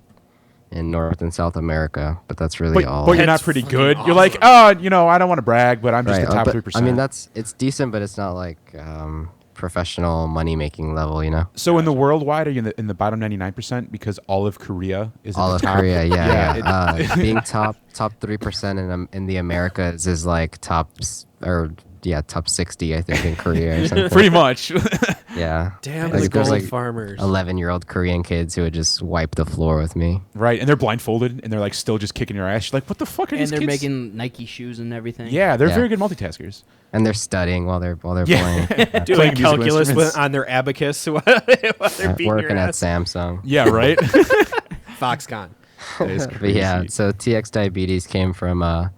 in North and South America, but that's really all. But you're not That's pretty fucking good. awesome. You're like, oh, I don't want to brag, but I'm just Right, the top but, 3%. I mean, it's decent, but it's not like professional money making level, you know. So in the worldwide, are you in the bottom 99% because all of Korea is All at of the top? Korea, yeah. Yeah, Being top 3% in the Americas is like top 60, I think, in Korea or something. Pretty much. Yeah. Damn, Like, the there's gold like farmers. 11-year-old Korean kids who would just wipe the floor with me. Right, and they're blindfolded, and they're like still just kicking your ass. You're like, what the fuck are And these they're kids? making Nike shoes and everything. Yeah, they're Yeah. very good multitaskers. And they're studying while they're Yeah. playing. Playing Doing musical calculus instruments. on their abacus while they're beating Working your at ass. Samsung. Yeah, right. Foxconn. That is But yeah, crazy. so TX diabetes came from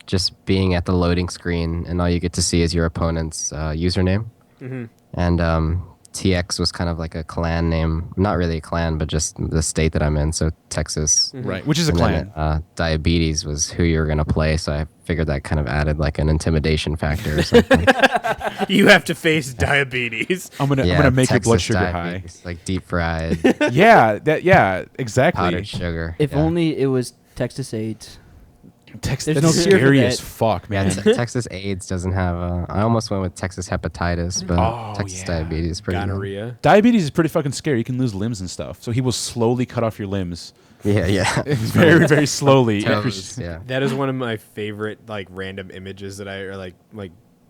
just being at the loading screen, and all you get to see is your opponent's username. Mm-hmm. And TX was kind of like a clan name. Not really a clan, but just the state that I'm in, so Texas. Right, which is a And clan. then, diabetes was who you were going to play, so I figured that kind of added like an intimidation factor or something. You have to face diabetes. I'm gonna make your Texas blood sugar diabetes, like deep fried high. Yeah, exactly. powdered sugar. If yeah. only it was Texas AIDS. Texas, There's that's no cure for scary that. as fuck, Yeah, man. Texas AIDS doesn't have. I almost went with Texas hepatitis, but Oh, Texas yeah. diabetes is pretty good. Gonorrhea. Diabetes is pretty fucking scary. You can lose limbs and stuff. So he will slowly cut off your limbs, Yeah. very, very slowly. Toes, yeah. That is one of my favorite like random images that I or like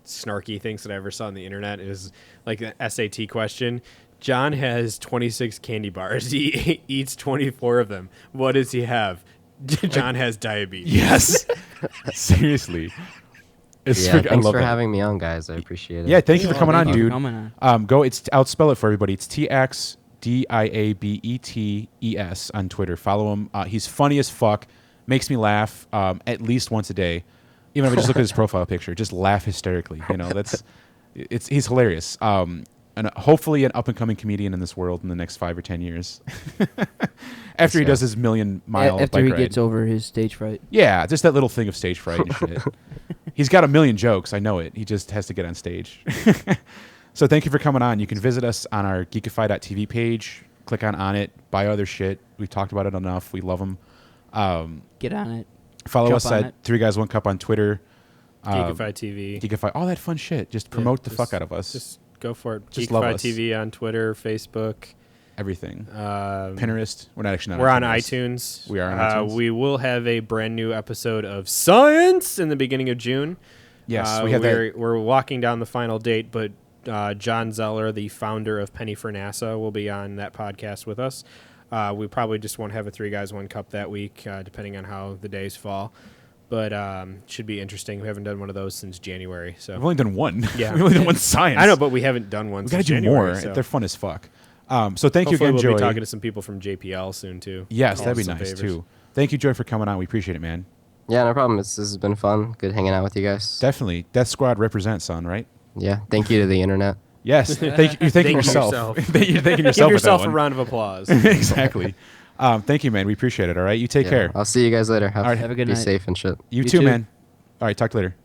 snarky things that I ever saw on the internet. Is like an SAT question. John has 26 candy bars. He eats 24 of them. What does he have? John has diabetes. Yes, seriously. It's Yeah, I thanks love for that. having me on, guys. I appreciate it. Yeah, thank you for coming on, Thank you for dude. coming on. I'll spell it for everybody. It's TXDIABETES on Twitter. Follow him. He's funny as fuck. Makes me laugh at least once a day. Even if I just look at his profile picture, just laugh hysterically. He's hilarious. And hopefully an up and coming comedian in this world in the next 5 or 10 years. After he right. does his million-mile After bike he ride. gets over his stage fright. Yeah, just that little thing of stage fright and shit. He's got a million jokes. I know it. He just has to get on stage. So thank you for coming on. You can visit us on our geekify.tv page. Click on it. Buy other shit. We've talked about it enough. We love them. Get on it. Follow Jump us on at it. 3 Guys 1 Cup on Twitter. Geekify TV. Geekify. All that fun shit. Just promote the just- fuck out of us. Just go for it. Just love Geekify us. TV on Twitter, Facebook. Everything. Um, Pinterest. We're not actually not We're on Pinterest. iTunes. We are on iTunes. We will have a brand new episode of Science in the beginning of June. Yes, we have that. We're walking down the final date, but John Zeller, the founder of Penny for NASA, will be on that podcast with us. We probably just won't have a 3 Guys 1 Cup that week, depending on how the days fall. But should be interesting. We haven't done one of those since January. So We've only done one. Yeah. We've only done one science. I know, but we haven't done one we since gotta do January. more. So They're fun as fuck. So thank you hopefully again, we'll Joey. be talking to some people from JPL soon, too. Yes, Do that'd be us some nice favors. too. Thank you, Joey, for coming on. We appreciate it, man. Yeah, no problem. This has been fun. Good hanging out with you guys. Definitely. Death Squad represent, son, right? Yeah. Thank you to the internet. Yes. You're thanking Thank yourself. yourself. You're thanking Give yourself with yourself that a one. round of applause. Exactly. Thank you, man. We appreciate it. All right. You take Yeah. care. I'll see you guys later. All right, have a good be night. safe and shit. You You too, too. man. All right. Talk to you later.